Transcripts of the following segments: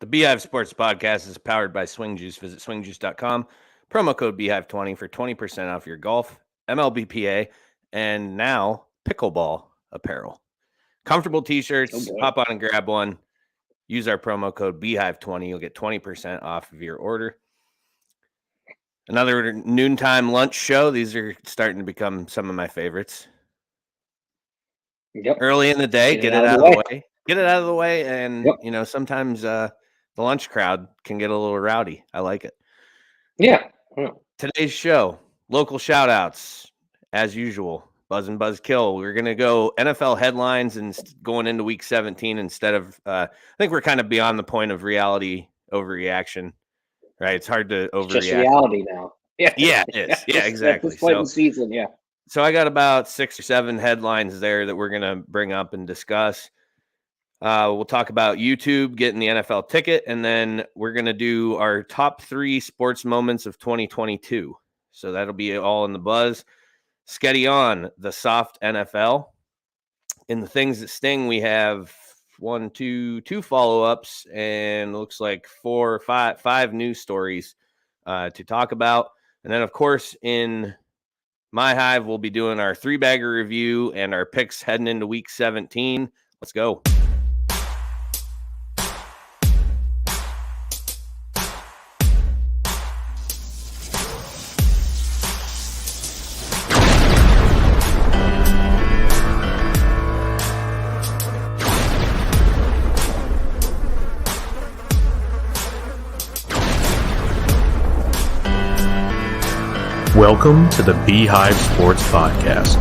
Beehive Sports Podcast is powered by Swing Juice. Visit swingjuice.com. Promo code Beehive20 for 20% off your golf, MLBPA, and now pickleball apparel. Comfortable t-shirts. Hop on and grab one. Use our promo code Beehive20. You'll get 20% off of your order. Another noontime lunch show. These are starting to become some of my favorites. Yep. Early in the day, get it out of the way. Get it out of the way, and sometimes the lunch crowd can get a little rowdy. I like it. Yeah. Today's show, local shout outs, as usual. Buzz and Buzz Kill. We're going to go NFL headlines and going into week 17 instead of, I think we're kind of beyond the point of reality overreaction, right? It's hard to overreact. It's just reality now. Yeah, it is. Yeah, exactly. At this point in the season, yeah. So I got about 6 or 7 headlines there that we're going to bring up and discuss. We'll talk about YouTube getting the NFL ticket, and then we're going to do our top 3 sports moments of 2022. So that'll be all in the buzz. Sketty on the soft NFL. In the things that sting, we have 2 follow-ups, and looks like 5 news stories to talk about. And then, of course, in My Hive, we'll be doing our 3-bagger review and our picks heading into week 17. Let's go. Welcome to the Beehive Sports Podcast.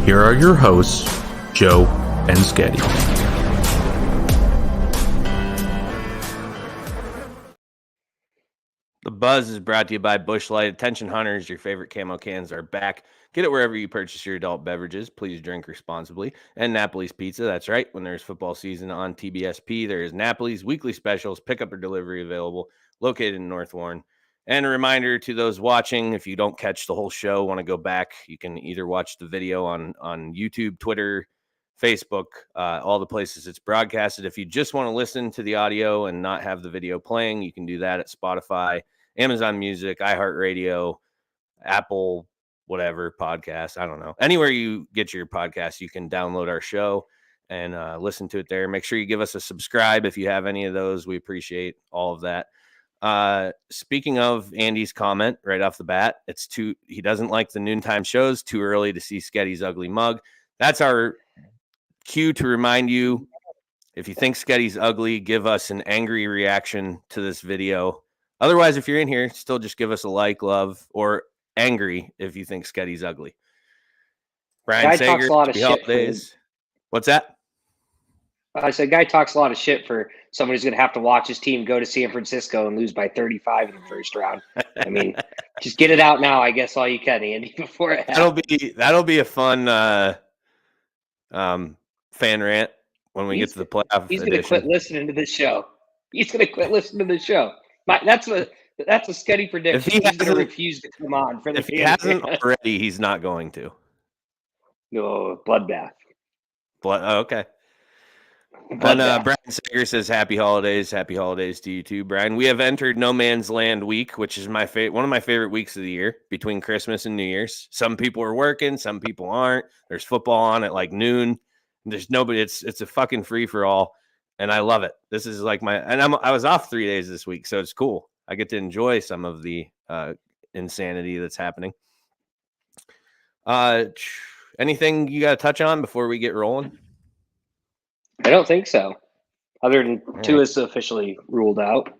Here are your hosts, Joe and Sketty. The Buzz is brought to you by Busch Light. Attention hunters, your favorite camo cans are back. Get it wherever you purchase your adult beverages. Please drink responsibly. And Napoli's Pizza, that's right. When there's football season on TBSP, there is Napoli's weekly specials, pickup or delivery available, located in North Warren. And a reminder to those watching, if you don't catch the whole show, want to go back, you can either watch the video on YouTube, Twitter, Facebook, all the places it's broadcasted. If you just want to listen to the audio and not have the video playing, you can do that at Spotify, Amazon Music, iHeartRadio, Apple, whatever, podcast. I don't know. Anywhere you get your podcast, you can download our show and listen to it there. Make sure you give us a subscribe if you have any of those. We appreciate all of that. Speaking of Andy's comment right off the bat, he doesn't like the noontime shows, too early to see Sketty's ugly mug. That's our cue to remind you, if you think Sketty's ugly, give us an angry reaction to this video. Otherwise, if you're in here, still just give us a like, love, or angry if you think Sketty's ugly. Brian Sager, talks a lot of shit. Days. What's that? I said, guy talks a lot of shit for someone who's going to have to watch his team go to San Francisco and lose by 35 in the first round. I mean, just get it out now, I guess, all you can, Andy, before it happens. That'll be a fun fan rant when we get to the playoff. He's going to quit listening to this show. That's a Sketty prediction. He's going to refuse to come on for the. If he hasn't already, he's not going to. No, bloodbath. Okay. And Brian Sager says, happy holidays to you too, Brian. We have entered no man's land week, which is one of my favorite weeks of the year, between Christmas and New Year's. Some people are working, some people aren't. There's football on at like noon. There's nobody. It's a fucking free for all, and I love it. This is like I was off 3 days this week, so it's cool. I get to enjoy some of the insanity that's happening. Anything you got to touch on before we get rolling? I don't think so. Other than Tua is officially ruled out.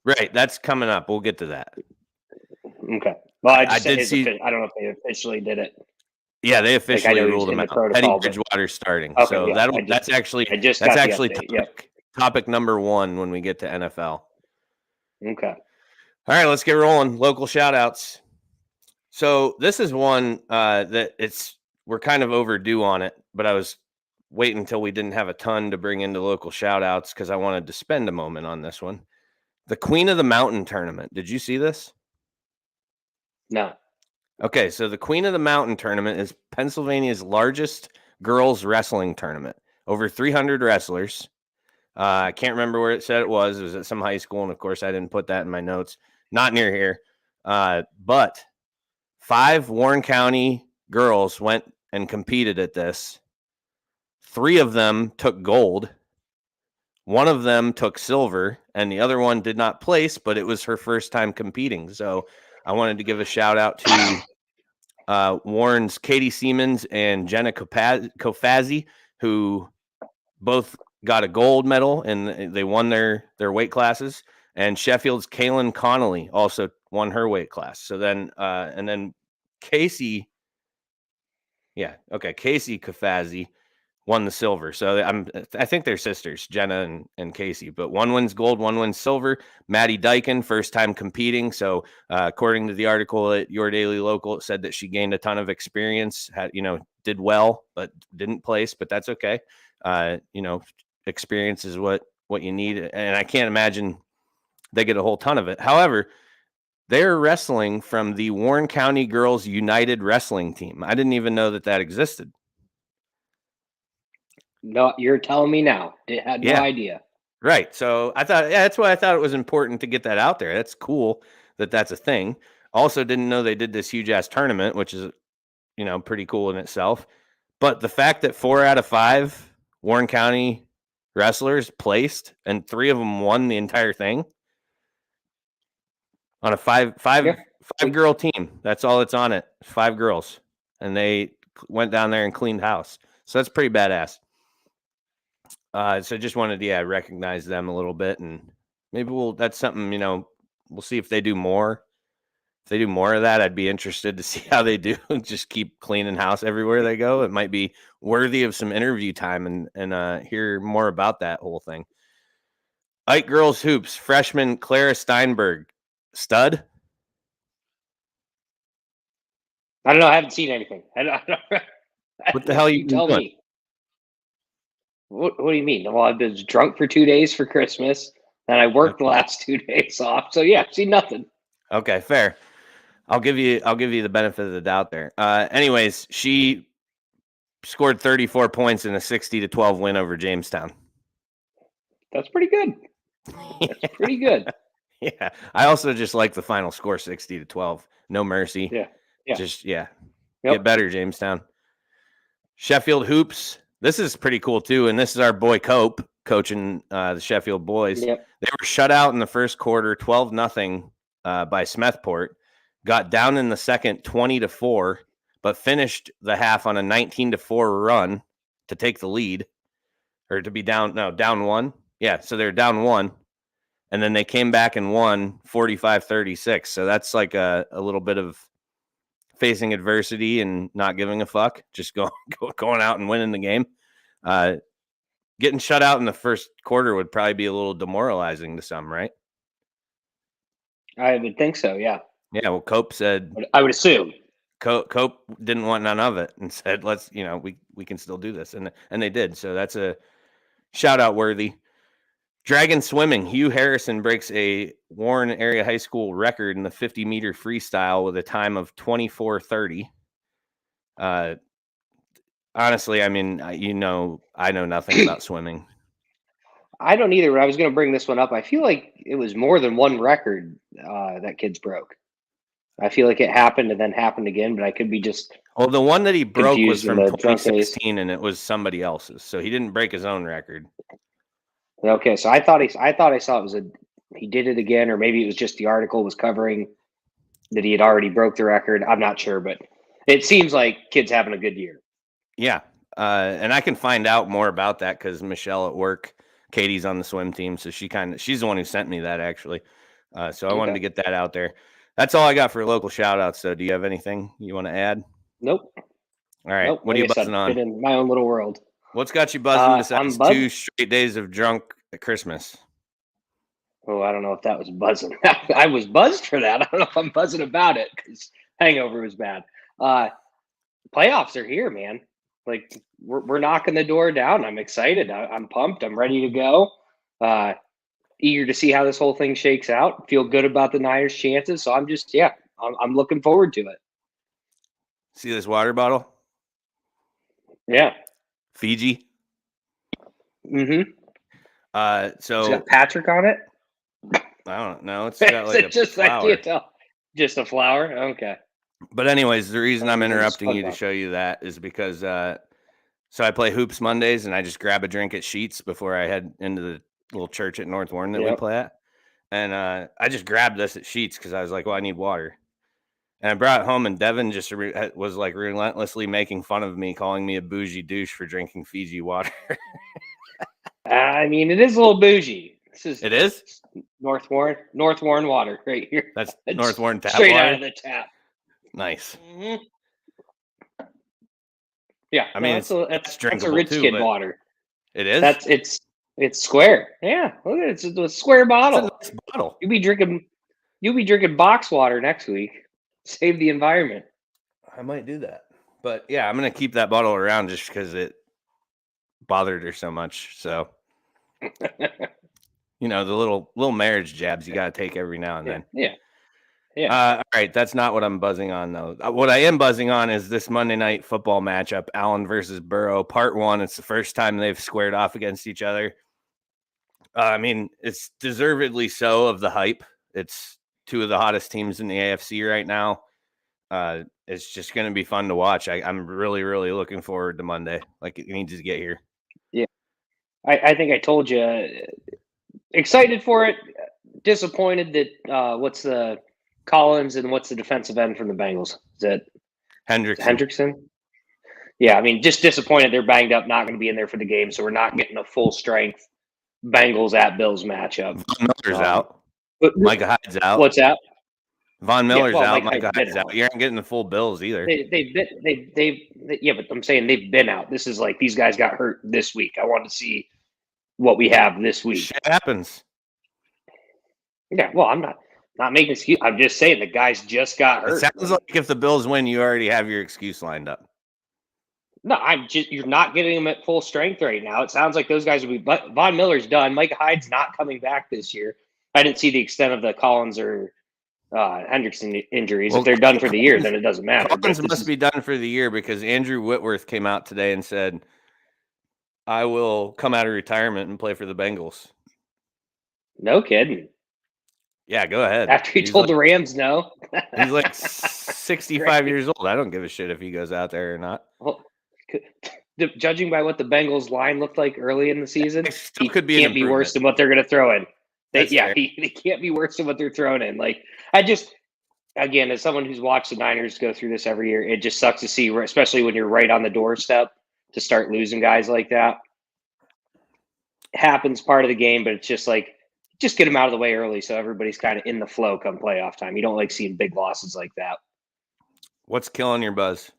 Right, that's coming up. We'll get to that. Okay. Well, I don't know if they officially did it. Yeah, they officially ruled him out. Teddy Bridgewater's starting. Okay, so that's actually topic number 1 when we get to NFL. Okay. All right, let's get rolling. Local shout outs. So this is one that we're kind of overdue on it, but I was wait until we didn't have a ton to bring into local shout outs because I wanted to spend a moment on this one. The Queen of the Mountain tournament. Did you see this? No. Okay, so the Queen of the Mountain tournament is Pennsylvania's largest girls wrestling tournament. Over 300 wrestlers. I can't remember where it said it was. It was at some high school, and of course, I didn't put that in my notes. Not near here. But 5 Warren County girls went and competed at this. 3 of them took gold. 1 of them took silver, and the other one did not place, but it was her first time competing. So I wanted to give a shout out to Warren's Katie Siemens and Jenna Kofazi, who both got a gold medal and they won their weight classes. And Sheffield's Kaylin Connolly also won her weight class. So then, and then Casey Kofazi won the silver. So I think they're sisters, Jenna and Casey, but one wins gold, one wins silver. Maddie Dyken, first time competing. So according to the article at Your Daily Local, it said that she gained a ton of experience, did well, but didn't place, but that's okay. Experience is what you need. And I can't imagine they get a whole ton of it. However, they're wrestling from the Warren County Girls United Wrestling Team. I didn't even know that existed. No, you're telling me now. Had no idea. Right. So I thought, that's why I thought it was important to get that out there. That's cool that's a thing. Also didn't know they did this huge ass tournament, which is, pretty cool in itself. But the fact that 4 out of 5 Warren County wrestlers placed and 3 of them won the entire thing on a five girl team. That's all that's on it. 5 girls. And they went down there and cleaned house. So that's pretty badass. So just wanted to recognize them a little bit, and maybe that's something, we'll see if they do more. If they do more of that, I'd be interested to see how they do. Just keep cleaning house everywhere they go. It might be worthy of some interview time and hear more about that whole thing. Ike Girls Hoops, freshman Clara Steinberg, stud. I don't know. I haven't seen anything. What the hell are you tell doing? Me? What do you mean? Well, I've been drunk for 2 days for Christmas, and I worked the last 2 days off. So yeah, I've seen nothing. Okay, fair. I'll give you the benefit of the doubt there. Anyways, she scored 34 points in a 60-12 win over Jamestown. That's pretty good. That's pretty good. Yeah. I also just like the final score, 60-12. No mercy. Yeah. Just get better, Jamestown. Sheffield Hoops. This is pretty cool too, and this is our boy Cope coaching the Sheffield boys. Yep. They were shut out in the first quarter, 12-0 by Smethport. Got down in the second, 20-4, but finished the half on a 19-4 run to take the lead, or to be down 1. Yeah, so they're down 1, and then they came back and won 45-36. So that's like a little bit of facing adversity and not giving a fuck, just going out and winning the game. Getting shut out in the first quarter would probably be a little demoralizing to some, right? I would think so, yeah. Yeah, well, Cope said... I would assume. Cope didn't want none of it and said, let's, we can still do this. And they did. So that's a shout-out worthy. Dragon swimming. Hugh Harrison breaks a Warren area high school record in the 50-meter freestyle with a time of 24:30. Honestly, I mean, I know nothing about swimming. I don't either, but I was going to bring this one up. I feel like it was more than one record that kids broke. I feel like it happened and then happened again, but I could be just... Well, the one that he broke was from 2016, and it was somebody else's. So he didn't break his own record. Okay, so I thought I saw it was he did it again, or maybe it was just the article was covering that he had already broke the record. I'm not sure, but it seems like kids having a good year. Yeah, and I can find out more about that because Michelle at work, Katie's on the swim team, so she's the one who sent me that actually. So I wanted to get that out there. That's all I got for local shout outs. So do you have anything you want to add? Nope. All right. Nope. What are you buzzing on? Been in my own little world. What's got you buzzing besides 2 straight days of drunk at Christmas? Oh, I don't know if that was buzzing. I was buzzed for that. I don't know if I'm buzzing about it because hangover was bad. Playoffs are here, man. Like we're knocking the door down. I'm excited. I'm pumped. I'm ready to go. Eager to see how this whole thing shakes out. Feel good about the Niners' chances. So I'm just, I'm looking forward to it. See this water bottle? Yeah. Fiji. Mm-hmm. It's got Patrick on it. I don't know. It's got like a just flower. Just a flower. Okay. But anyways, the reason I'm interrupting you to show you that is because so I play hoops Mondays, and I just grab a drink at Sheets before I head into the little church at North Warren that we play at. And I just grabbed this at Sheets because I was like, well, I need water. And I brought it home, and Devin just was like relentlessly making fun of me, calling me a bougie douche for drinking Fiji water. I mean, it is a little bougie. It is North Warren water right here. That's North Warren tap straight water? Out of the tap. Nice. Mm-hmm. Yeah, I mean, that's drinkable a rich too, kid water. It is. It's square. Yeah, look at it. It's a square bottle. It's a nice bottle. You'll be drinking box water next week. Save the environment. I might do that, but yeah, I'm gonna keep that bottle around just because it bothered her so much. So, the little marriage jabs you gotta take every now and then. Yeah. All right, that's not what I'm buzzing on though. What I am buzzing on is this Monday night football matchup: Allen versus Burrow, Part 1. It's the first time they've squared off against each other. I mean, it's deservedly so of the hype. It's two of the hottest teams in the AFC right now. It's just going to be fun to watch. I'm really, really looking forward to Monday. Like, it needs to get here. Yeah, I think I told you. Excited for it. Disappointed that what's the Collins and what's the defensive end from the Bengals? Is it Hendrickson? Yeah, I mean, just disappointed they're banged up, not going to be in there for the game, so we're not getting a full strength Bengals at Bills matchup. Von Miller's out. Micah Hyde's out. What's that? Von Miller's out. Micah Hyde's out. You aren't getting the full Bills either. Yeah, but I'm saying they've been out. This is like these guys got hurt this week. I want to see what we have this week. Shit happens. Yeah, well, I'm not making excuse. I'm just saying the guys just got hurt. It sounds like if the Bills win, you already have your excuse lined up. No, you're not getting them at full strength right now. It sounds like those guys will be. But Von Miller's done. Micah Hyde's not coming back this year. I didn't see the extent of the Collins or Hendrickson injuries. Well, if they're done for the year, then it doesn't matter. Collins must be done for the year because Andrew Whitworth came out today and said, I will come out of retirement and play for the Bengals. No kidding. Yeah, go ahead. After he told the Rams no. He's like 65 years old. I don't give a shit if he goes out there or not. Well, judging by what the Bengals line looked like early in the season, he can't be worse than what they're going to throw in. They can't be worse than what they're throwing in. Like, again, as someone who's watched the Niners go through this every year, it just sucks to see, especially when you're right on the doorstep, to start losing guys like that. It happens, part of the game, but it's just like, just get them out of the way early so everybody's kind of in the flow come playoff time. You don't like seeing big losses like that. What's killing your buzz?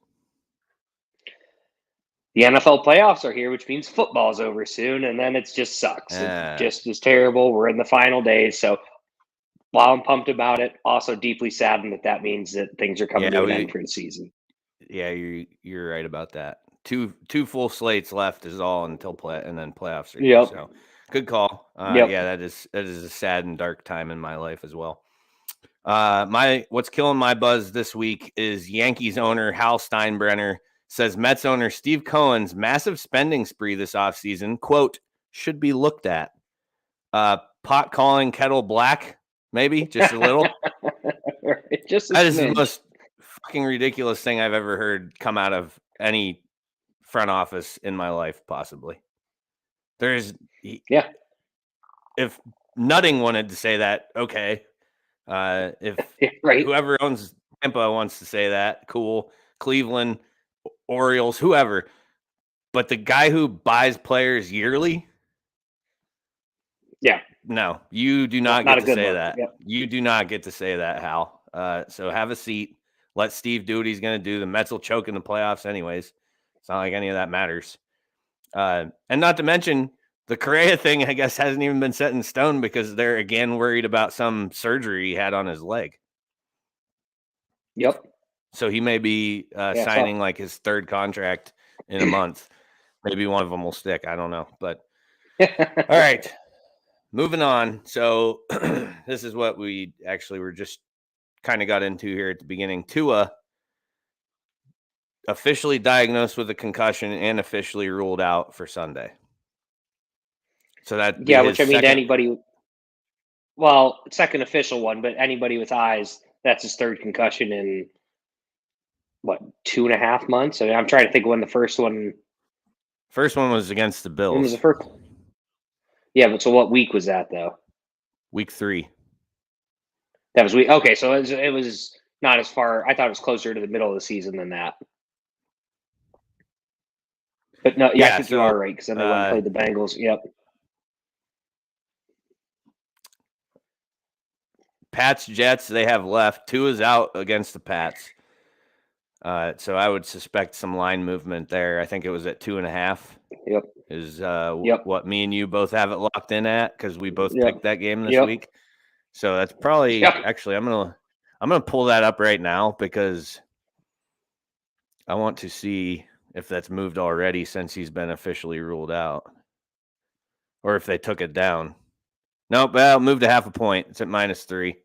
The NFL playoffs are here, which means football's over soon, and then it just sucks. It just is terrible. We're in the final days, so while I'm pumped about it, also deeply saddened that means that things are coming to an end for the season. Yeah, you're right about that. Two full slates left is all until and then playoffs are here. So good call. Yeah, that is a sad and dark time in my life as well. What's killing my buzz this week is Yankees owner Hal Steinbrenner says Mets owner Steve Cohen's massive spending spree this offseason, quote, should be looked at. Pot calling kettle black, maybe just a little. That is the most fucking ridiculous thing I've ever heard come out of any front office in my life, possibly. If Nutting wanted to say that, okay. If whoever owns Tampa wants to say that, cool. Cleveland, Orioles, whoever. But the guy who buys players yearly, no, you do not get to say that. Yep. You do not get to say that, Hal. So have a seat. Let Steve do what he's going to do. The Mets will choke in the playoffs anyways. It's not like any of that matters. And not to mention, the Correa thing, I guess, hasn't even been set in stone because they're, again, worried about some surgery he had on his leg. Yep. So he may be signing like his third contract in a month. Maybe one of them will stick. I don't know. But all right, moving on. So this is what we actually were just kind of got into here at the beginning. Tua officially diagnosed with a concussion and officially ruled out for Sunday. So that which I mean to anybody. Well, second official one, but anybody with eyes, that's his third concussion in what, 2.5 months? I mean, I'm trying to think when the first one. First one was against the Bills. When was the first? Yeah, but so what week was that though? Week 3. That was week. Okay, so it was not as far. I thought it was closer to the middle of the season than that. But no, I think you are right because then they went and played the Bengals. Yep. Pats, Jets, they have left. Tua's out against the Pats. So I would suspect some line movement there. I think it was at 2.5. Yep. Is what me and you both have it locked in at because we both picked that game this week. So that's probably actually I'm gonna pull that up right now because I want to see if that's moved already since he's been officially ruled out, or if they took it down. Nope, well, moved a 0.5 point. It's at -3.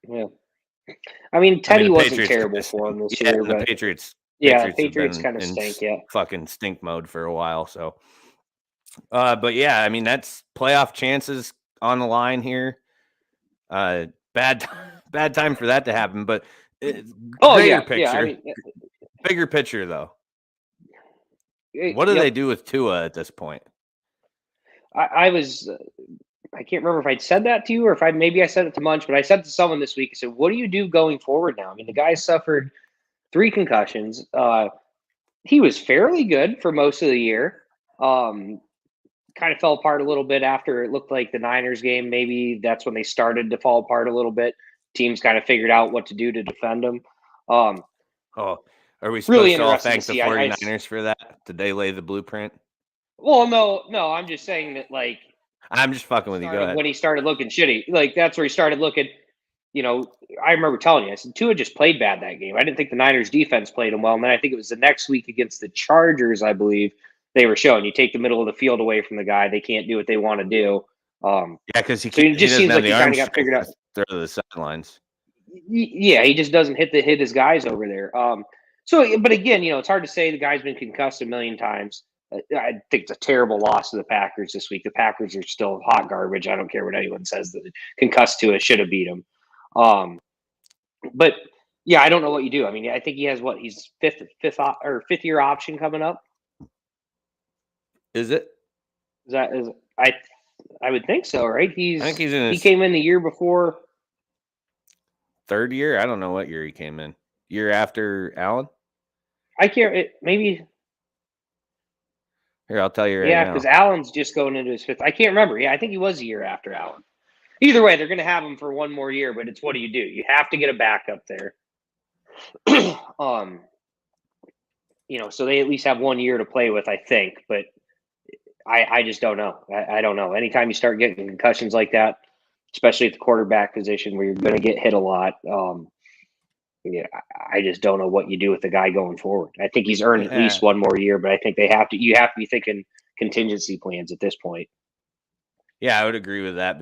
Yeah. I mean, Teddy wasn't terrible for him this year, but the Patriots kind of stink. Yeah, fucking stink mode for a while. So, but yeah, I mean that's playoff chances on the line here. Bad time for that to happen. But bigger picture though. What do they do with Tua at this point? I can't remember if I'd said that to you or if maybe I said it to Munch, but I said to someone this week, I said, what do you do going forward now? I mean, the guy suffered 3 concussions. He was fairly good for most of the year. Kind of fell apart a little bit after it looked like the Niners game. Maybe that's when they started to fall apart a little bit. Teams kind of figured out what to do to defend him. Are we supposed to all thank the 49ers for that? Did they lay the blueprint? Well, no, I'm just saying that, like, I'm just fucking with you. Go ahead. When he started looking shitty, like that's where he started looking. You know, I remember telling you, I said Tua just played bad that game. I didn't think the Niners defense played him well, and then I think it was the next week against the Chargers, I believe they were showing you take the middle of the field away from the guy, they can't do what they want to do. Because he just seems like he kind of got figured out. Throw to the sidelines. Yeah, he just doesn't hit his guys over there. But again, you know, it's hard to say. The guy's been concussed a million times. I think it's a terrible loss to the Packers this week. The Packers are still hot garbage. I don't care what anyone says. The concussed to it should have beat him. But yeah, I don't know what you do. I mean, I think he has he's fifth year option coming up. Is it? I would think so, right? I think he's in he came in the year before. 3rd year? I don't know what year he came in. Year after Allen? I can't. Maybe. Here, I'll tell you right now. Yeah, because Allen's just going into his 5th. I can't remember. Yeah, I think he was a year after Allen. Either way, they're going to have him for one more year, but it's what do? You have to get a backup there. You know, so they at least have 1 year to play with, I think. But I just don't know. I don't know. Anytime you start getting concussions like that, especially at the quarterback position where you're going to get hit a lot, I just don't know what you do with the guy going forward. I think he's earned at least 1 more year, but I think you have to be thinking contingency plans at this point. Yeah, I would agree with that.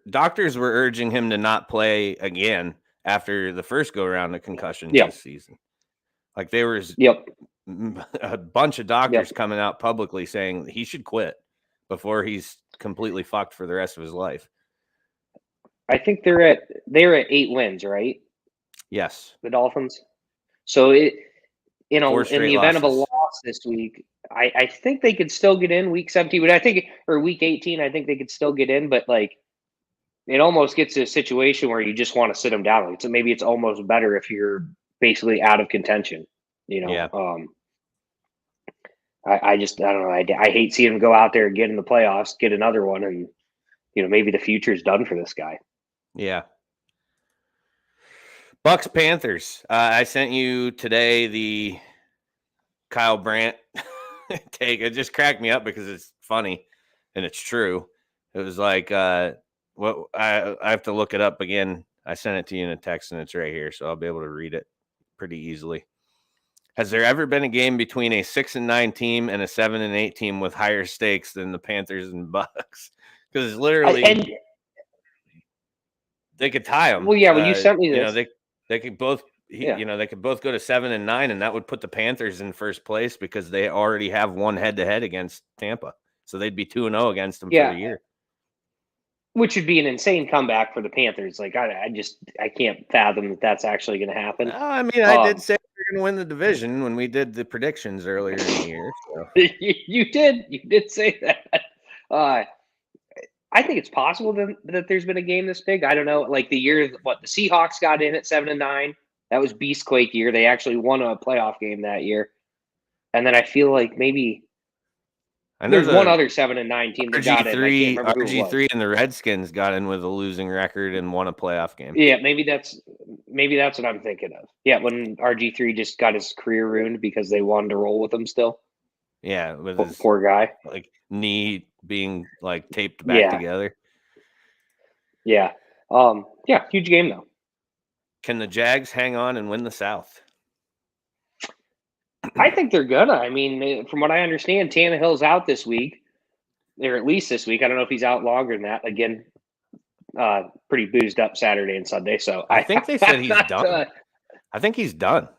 Doctors were urging him to not play again after the first go around of concussion this season. Like there was a bunch of doctors coming out publicly saying he should quit before he's completely fucked for the rest of his life. I think they're at 8 wins, right? Yes. The Dolphins. So in the event of a losses. loss this week, I think they could still get in week 17, or week 18, I think they could still get in, but like it almost gets to a situation where you just want to sit them down. Like, so maybe it's almost better if you're basically out of contention, you know? Yeah. I don't know. I hate seeing him go out there and get in the playoffs, get another one. And, you know, maybe the future is done for this guy. Yeah. Bucks Panthers. I sent you today the Kyle Brandt take. It just cracked me up because it's funny and it's true. It was like, I have to look it up again. I sent it to you in a text and it's right here, so I'll be able to read it pretty easily. Has there ever been a game between a 6-9 team and a 7-8 team with higher stakes than the Panthers and Bucks? Because it's literally they could tie them. Well, yeah, when you sent me this, you know, they could both. You know, they could both go to 7-9, and that would put the Panthers in first place because they already have one head-to-head against Tampa. So they'd be 2-0 against them for Yeah. the year. Which would be an insane comeback for the Panthers. Like I can't fathom that that's actually going to happen. I mean, I did say we were going to win the division when we did the predictions earlier in the year. So. You did say that. I think it's possible that there's been a game this big. I don't know. Like the year, the Seahawks got in at 7-9. That was Beastquake year. They actually won a playoff game that year. And then I feel like maybe there's one other 7-9 team that got in. I can't remember who it was. RG3 and the Redskins got in with a losing record and won a playoff game. Yeah, maybe that's what I'm thinking of. Yeah, when RG3 just got his career ruined because they wanted to roll with him still. Yeah, with his poor guy, like knee being like taped back together. Yeah. Huge game though. Can the Jags hang on and win the South? I think they're gonna. I mean, from what I understand, Tannehill's out this week, or at least this week. I don't know if he's out longer than that. Again, pretty boozed up Saturday and Sunday. So I think they said he's done. I think he's done.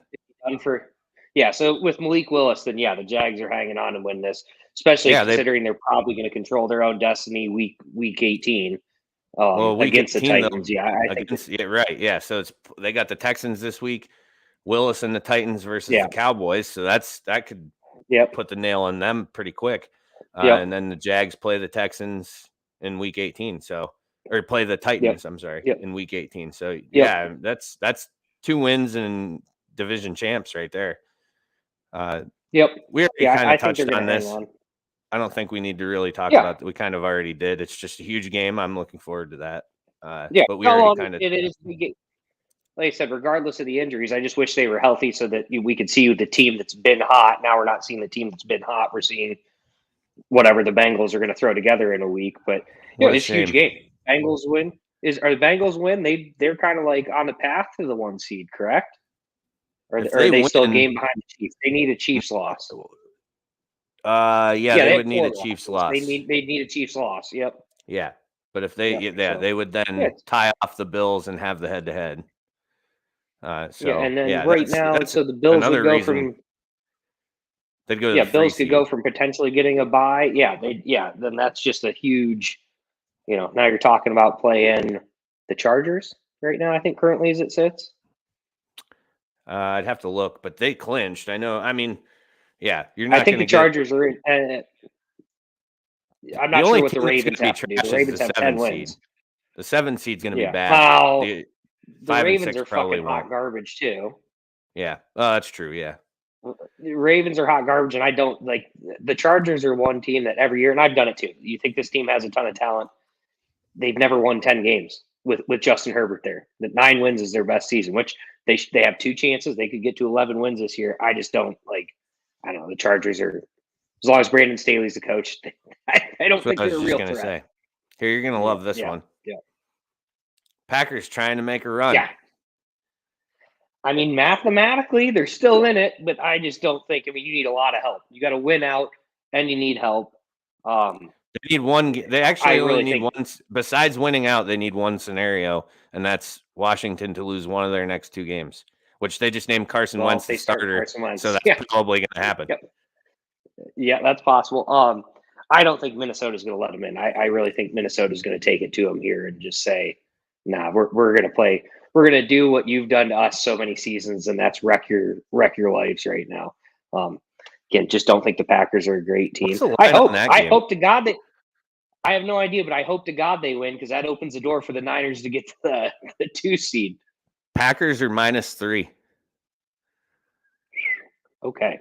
So with Malik Willis, then the Jags are hanging on and win this, especially considering they're probably going to control their own destiny week 18. Week against 18, the Titans, So they got the Texans this week, Willis and the Titans versus the Cowboys. So that could put the nail in them pretty quick. And then the Jags play the Texans in week 18. Or play the Titans. I'm sorry, in week 18. So that's 2 wins and division champs right there. We already kind of touched on this. I don't think we need to really talk about that. We kind of already did. It's just a huge game. I'm looking forward to that. But we already kind of it is. Like I said, regardless of the injuries, I just wish they were healthy so that we could see the team that's been hot. Now we're not seeing the team that's been hot. We're seeing whatever the Bengals are going to throw together in a week. But it's a huge game. Bengals win. Are the Bengals win? They're kind of like on the path to the 1 seed, correct? Or are they still a game behind the Chiefs? They need a Chiefs loss. They would need a Chiefs loss. They need a Chiefs loss. Yep. Yeah, but if they they would then tie off the Bills and have the head-to-head. And then right now, so the Bills would go from. They'd go to the Bills seed. could go from potentially getting a bye. Then that's just a huge. Now you're talking about playing the Chargers right now. I think currently as it sits. I'd have to look, but they clinched. I know. I mean, you're not. I think the Chargers are in. I'm not sure what the Ravens have to do. The Ravens have 10 wins. The 7 seed's going to be bad. Wow. The Ravens are fucking hot garbage too. Yeah. Oh, that's true. Yeah. The Ravens are hot garbage, and I don't like the Chargers are one team that every year, and I've done it too. You think this team has a ton of talent? They've never won 10 games with Justin Herbert there. The 9 wins is their best season, which they have 2 chances. They could get to 11 wins this year. I just don't like. I don't know. The Chargers are, as long as Brandon Staley's the coach, I don't think they're a real threat. Say. Here, you're gonna love this one. Yeah. Packers trying to make a run. Yeah. I mean, mathematically, they're still in it, but I just don't think. I mean, you need a lot of help. You got to win out, and you need help. They need one. They actually only need one. Besides winning out, they need one scenario, and that's Washington to lose one of their next 2 games, which they just named Carson Wentz the starter. So that's probably going to happen. Yep. Yeah, that's possible. I don't think Minnesota's going to let them in. I really think Minnesota's going to take it to them here and just say, "Nah, we're going to play. We're going to do what you've done to us so many seasons, and that's wreck your lives right now." Again, just don't think the Packers are a great team. I hope to God that. I have no idea, but I hope to God they win because that opens the door for the Niners to get to the 2 seed. Packers are -3. Okay.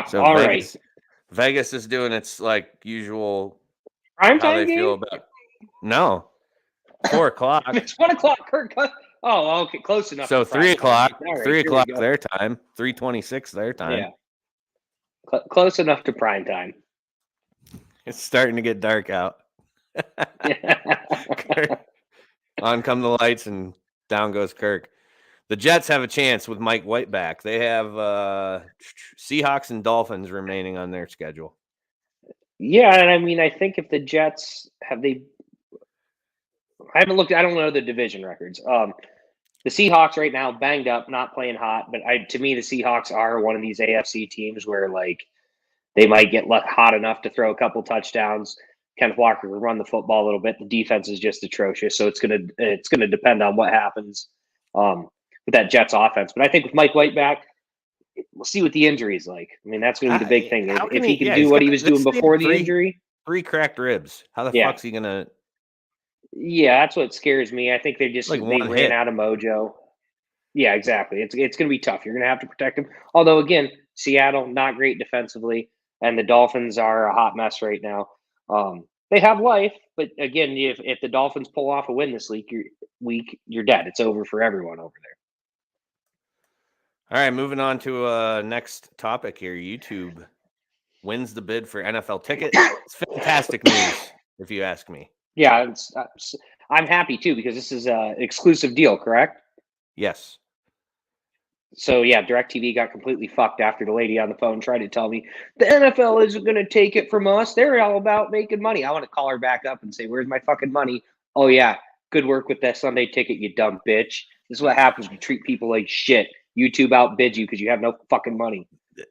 So all Vegas, right. Vegas is doing its like usual. Prime how time they feel game? about. No, 4 o'clock. It's 1 o'clock. Kirk. Oh, okay, close enough. So 3 o'clock. Right, 3 o'clock their time. 3:26 their time. Yeah. Close enough to prime time. It's starting to get dark out. On come the lights and down goes Kirk. The Jets have a chance with Mike White back. They have Seahawks and Dolphins remaining on their schedule. Yeah, and I mean, I think if the Jets I haven't looked. I don't know the division records. The Seahawks right now banged up, not playing hot. But to me, the Seahawks are one of these AFC teams where like They might get hot enough to throw a couple touchdowns. Kenneth Walker will run the football a little bit. The defense is just atrocious, so it's gonna depend on what happens with that Jets offense. But I think with Mike White back, we'll see what the injury is like. I mean, that's going to be the big thing. If he can do what he was doing before the injury, 3 cracked ribs. How the fuck's he gonna? Yeah, that's what scares me. I think they ran out of mojo. Yeah, exactly. It's going to be tough. You're going to have to protect him. Although, again, Seattle not great defensively, and the Dolphins are a hot mess right now. They have life, but again, if the Dolphins pull off a win this week, you're dead. It's over for everyone over there. All right, moving on to next topic here. YouTube wins the bid for NFL ticket. It's fantastic news, if you ask me. Yeah, I'm happy too because this is an exclusive deal, correct? Yes. So yeah, DirecTV got completely fucked after the lady on the phone tried to tell me the NFL isn't going to take it from us. They're all about making money. I want to call her back up and say, "Where's my fucking money?" Oh yeah, good work with that Sunday ticket, you dumb bitch. This is what happens when you treat people like shit. YouTube outbids you because you have no fucking money.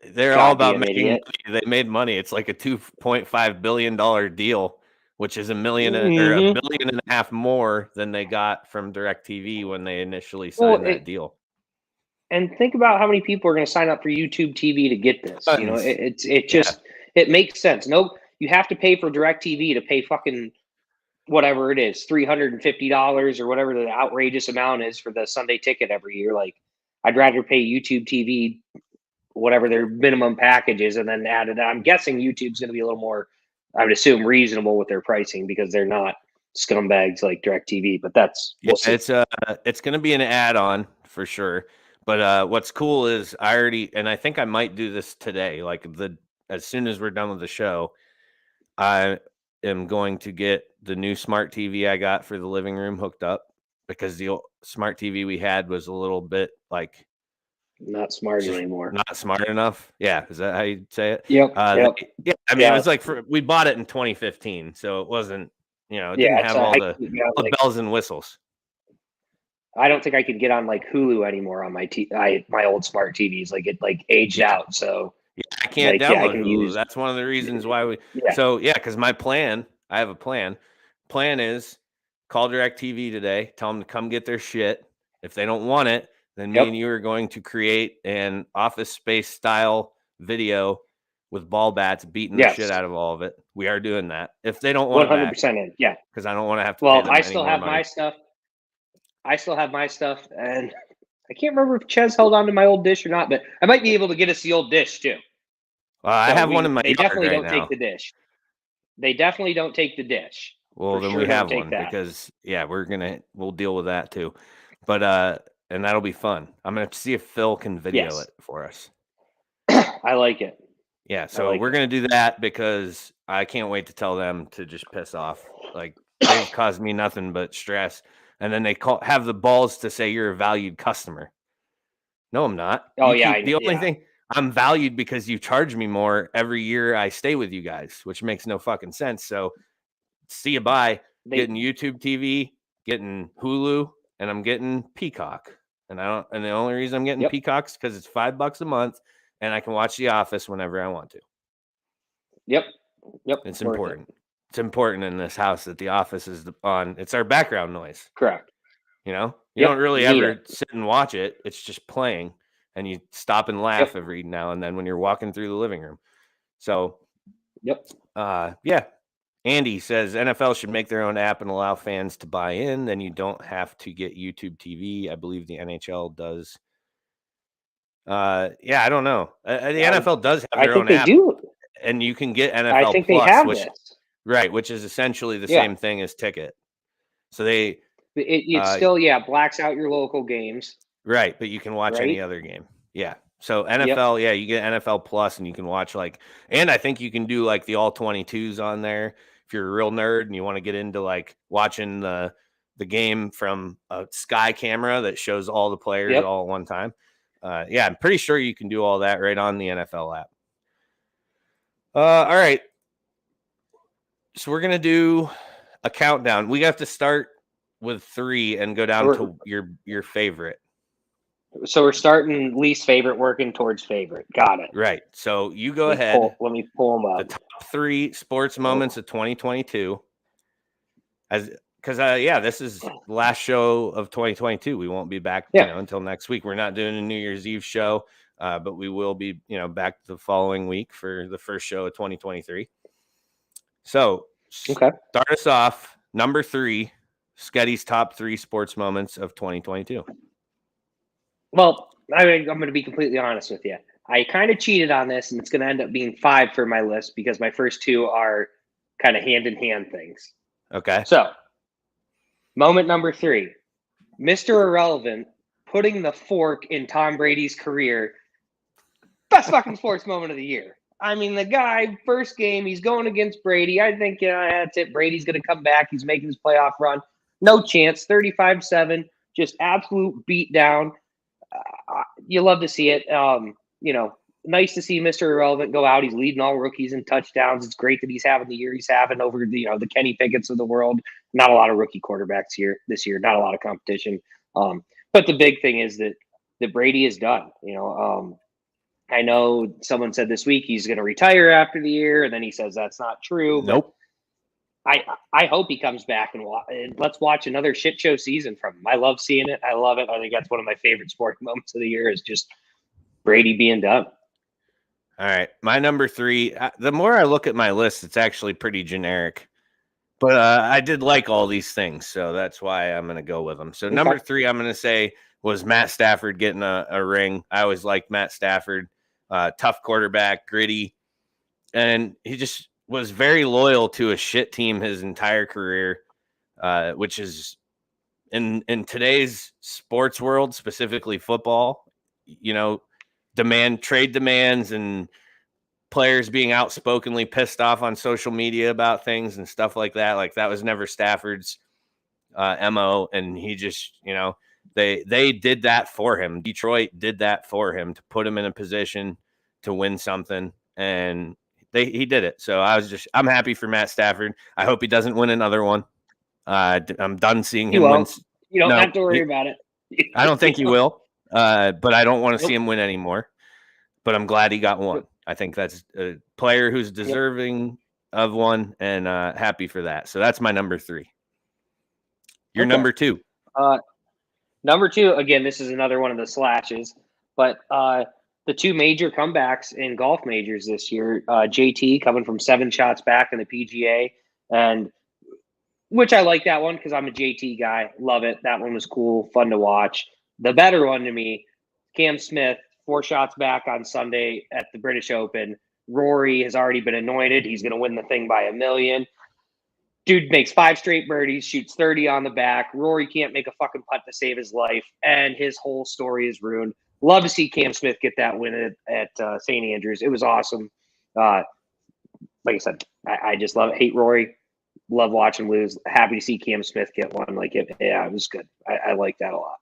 They're all about making money. They made money. It's like a $2.5 billion deal, which is $1 billion and a half more than they got from DirecTV when they initially signed that deal. And think about how many people are going to sign up for YouTube TV to get this. You know, it makes sense. No, you have to pay for DirecTV to pay fucking whatever it is, $350 or whatever the outrageous amount is for the Sunday ticket every year. Like, I'd rather pay YouTube TV, whatever their minimum package is, and then add it. I'm guessing YouTube's going to be a little more, I would assume, reasonable with their pricing because they're not scumbags like DirecTV. But it's going to be an add-on for sure. But what's cool is I think I might do this today. Like as soon as we're done with the show, I am going to get the new smart TV I got for the living room hooked up because the old smart TV we had was a little bit like not smart anymore. Not smart enough. Yeah, is that how you say it? Yep. Yeah, I mean, it was like we bought it in 2015, so it wasn't. It didn't have all the bells and whistles. I don't think I could get on like Hulu anymore on my my old smart TVs. Like it aged out. So I can't download Hulu. That's one of the reasons why we. Yeah. So because my plan, I have a plan. Plan is call DirecTV today. Tell them to come get their shit. If they don't want it, then me and you are going to create an Office Space style video with ball bats beating the shit out of all of it. We are doing that. If they don't want 100% in, yeah. Because I don't want to have to. Well, I still have my stuff. And I can't remember if Ches held on to my old dish or not, but I might be able to get us the old dish too. I have one in my yard. They definitely don't take the dish. They definitely don't take the dish. Well, then we have one because we'll deal with that too. But and that'll be fun. I'm gonna see if Phil can video it for us. I like it. Yeah, so we're gonna do that because I can't wait to tell them to just piss off. Like they've caused me nothing but stress. And then they have the balls to say you're a valued customer. No, I'm not. Oh, the only thing, I'm valued because you charge me more every year I stay with you guys, which makes no fucking sense. So see you bye. Getting YouTube TV, getting Hulu, and I'm getting Peacock. And the only reason I'm getting Peacock's because it's $5 a month and I can watch The Office whenever I want to. Yep. It's important. It's important in this house that The Office is on. It's our background noise. Correct. You don't really ever sit and watch it. It's just playing, and you stop and laugh every now and then when you're walking through the living room. So, Andy says NFL should make their own app and allow fans to buy in. Then you don't have to get YouTube TV. I believe the NHL does. I don't know. The NFL does have their own app. Do. And you can get NFL I think Plus, they have this. Right, which is essentially the same thing as Ticket. So it still blacks out your local games. Right, but you can watch any other game. Yeah. So NFL, you get NFL Plus and you can watch and I think you can do like the all 22s on there if you're a real nerd and you want to get into like watching the game from a sky camera that shows all the players all at one time. I'm pretty sure you can do all that right on the NFL app. All right. So we're going to do a countdown. We have to start with 3 and go down to your favorite. So we're starting least favorite, working towards favorite. Got it. Right. So you go ahead. Let me pull them up. The top 3 sports moments of 2022. This is the last show of 2022. We won't be back, until next week. We're not doing a New Year's Eve show, but we will be, back the following week for the first show of 2023. So, Start us off. Number 3, Sketty's top 3 sports moments of 2022. Well, I'm going to be completely honest with you. I kind of cheated on this, and it's going to end up being 5 for my list because my first 2 are kind of hand-in-hand things. Okay. So, moment number 3, Mr. Irrelevant putting the fork in Tom Brady's career. Best fucking sports moment of the year. I mean, the guy, first game, he's going against Brady. I think, that's it. Brady's going to come back. He's making his playoff run. No chance. 35-7. Just absolute beatdown. You love to see it. Nice to see Mr. Irrelevant go out. He's leading all rookies in touchdowns. It's great that he's having the year he's having over the Kenny Pickett's of the world. Not a lot of rookie quarterbacks this year. Not a lot of competition. But the big thing is that Brady is done. I know someone said this week he's going to retire after the year, and then he says that's not true. Nope. I hope he comes back and let's watch another shit show season from him. I love seeing it. I love it. I think that's one of my favorite sporting moments of the year is just Brady being done. All right. My number 3, the more I look at my list, it's actually pretty generic. But I did like all these things, so that's why I'm going to go with them. So number 3, I'm going to say was Matt Stafford getting a ring. I always liked Matt Stafford. Tough quarterback, gritty. And he just was very loyal to a shit team his entire career, which is in today's sports world, specifically football, trade demands and players being outspokenly pissed off on social media about things and stuff like that. Like that was never Stafford's MO. And he just, they did that for him. Detroit did that for him to put him in a position to win something. And he did it. So I'm happy for Matt Stafford. I hope he doesn't win another one. I'm done seeing him win. You don't have to worry about it. I don't think he will. But I don't want to see him win anymore. But I'm glad he got one. I think that's a player who's deserving of one, and happy for that. So that's my number 3. Your number 2. Number 2, again, this is another one of the slashes, but the 2 major comebacks in golf majors this year, JT coming from 7 shots back in the PGA, and which I like that one because I'm a JT guy. Love it. That one was cool, fun to watch. The better one to me, Cam Smith, 4 shots back on Sunday at the British Open. Rory has already been anointed. He's going to win the thing by $1 million. Dude makes 5 straight birdies, shoots 30 on the back. Rory can't make a fucking putt to save his life, and his whole story is ruined. Love to see Cam Smith get that win at St. Andrews. It was awesome. Like I said, I just love it. Hate Rory. Love watching him lose. Happy to see Cam Smith get one. It was good. I like that a lot.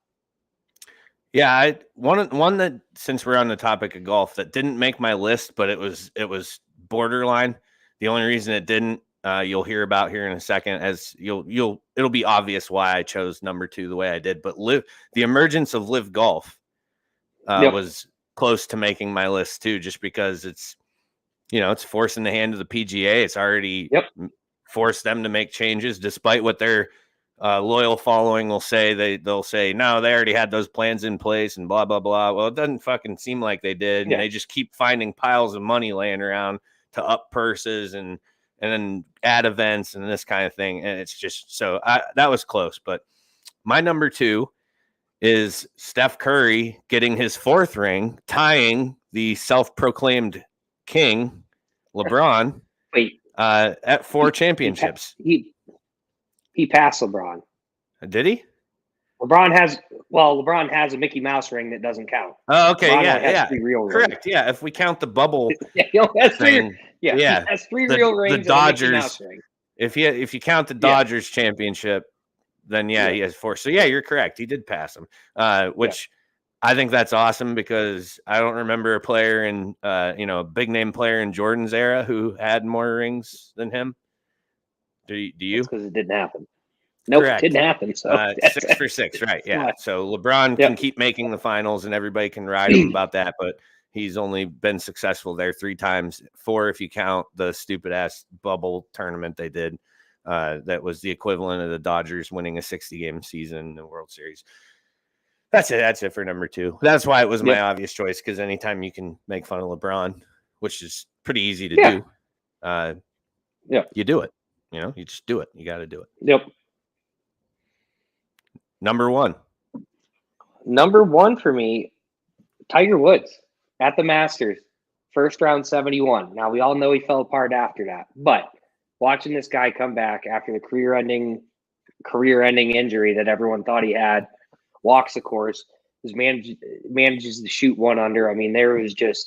Yeah, one that, since we're on the topic of golf, that didn't make my list, but it was borderline. The only reason it didn't, you'll hear about here in a second, as it'll be obvious why I chose number 2 the way I did. But the emergence of Live Golf was close to making my list too, just because it's forcing the hand of the PGA. It's already forced them to make changes, despite what their loyal following will say. They'll say, no, they already had those plans in place and blah, blah, blah. Well, it doesn't fucking seem like they did. And they just keep finding piles of money laying around to up purses and then add events and this kind of thing. And it's just, so that was close. But my number 2 is Steph Curry getting his 4th ring, tying the self-proclaimed king, LeBron, at 4 championships. He passed LeBron. Did he? LeBron has a Mickey Mouse ring that doesn't count. Oh, okay. LeBron has 3 real correct. Rings. Yeah. If we count the bubble. He has 3. He has 3 real rings. The Dodgers. And a Mickey Mouse ring. If you count the Dodgers championship, then he has 4. So yeah, you're correct. He did pass him, which I think that's awesome because I don't remember a player in a big name player in Jordan's era who had more rings than him. Do you? Because it didn't happen. Nope, Correct. didn't happen. So 6 for 6, right? Yeah. So LeBron can keep making the finals, and everybody can ride him about that. But he's only been successful there 3 times, 4 if you count the stupid ass bubble tournament they did. That was the equivalent of the Dodgers winning a 60-game season in the World Series. That's it. That's it for number 2. That's why it was my obvious choice, because anytime you can make fun of LeBron, which is pretty easy to do, you do it. You just do it. You got to do it. Yep. Number 1. Number 1 for me, Tiger Woods at the Masters, first round 71. Now, we all know he fell apart after that, but watching this guy come back after the career-ending injury that everyone thought he had, walks the course, manages to shoot 1 under. I mean, it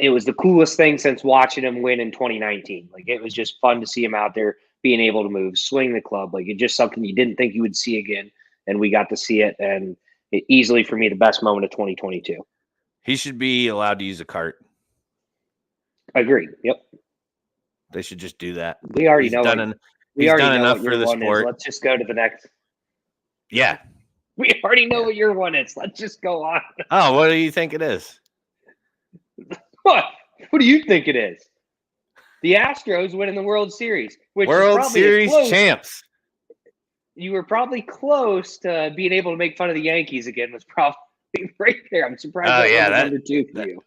was the coolest thing since watching him win in 2019. Like, it was just fun to see him out there being able to move, swing the club. Like, it's just something you didn't think you would see again, and we got to see it. And it easily, for me, the best moment of 2022. He should be allowed to use a cart. Agreed. Yep. They should just do that. We already know. He's done enough for the sport. Let's just go to the next. Yeah. We already know what your one is. Let's just go on. Oh, what do you think it is? What do you think it is? The Astros winning the World Series. World Series champs. You were probably close to being able to make fun of the Yankees again. Was probably right there. I'm surprised that was number 2 for you.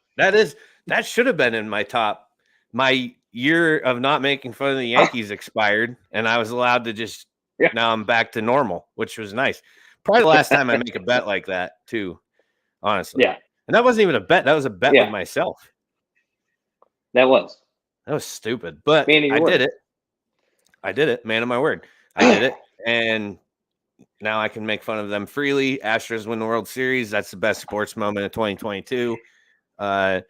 That should have been in my top. My year of not making fun of the Yankees expired, and I was allowed to just. Now I'm back to normal, which was nice. Probably the last time I make a bet like that too. Honestly, yeah. And that wasn't even a bet. That was a bet with myself. That was stupid, but I did it. I did it. Man of my word. I did it. And now I can make fun of them freely. Astros win the World Series. That's the best sports moment of 2022. I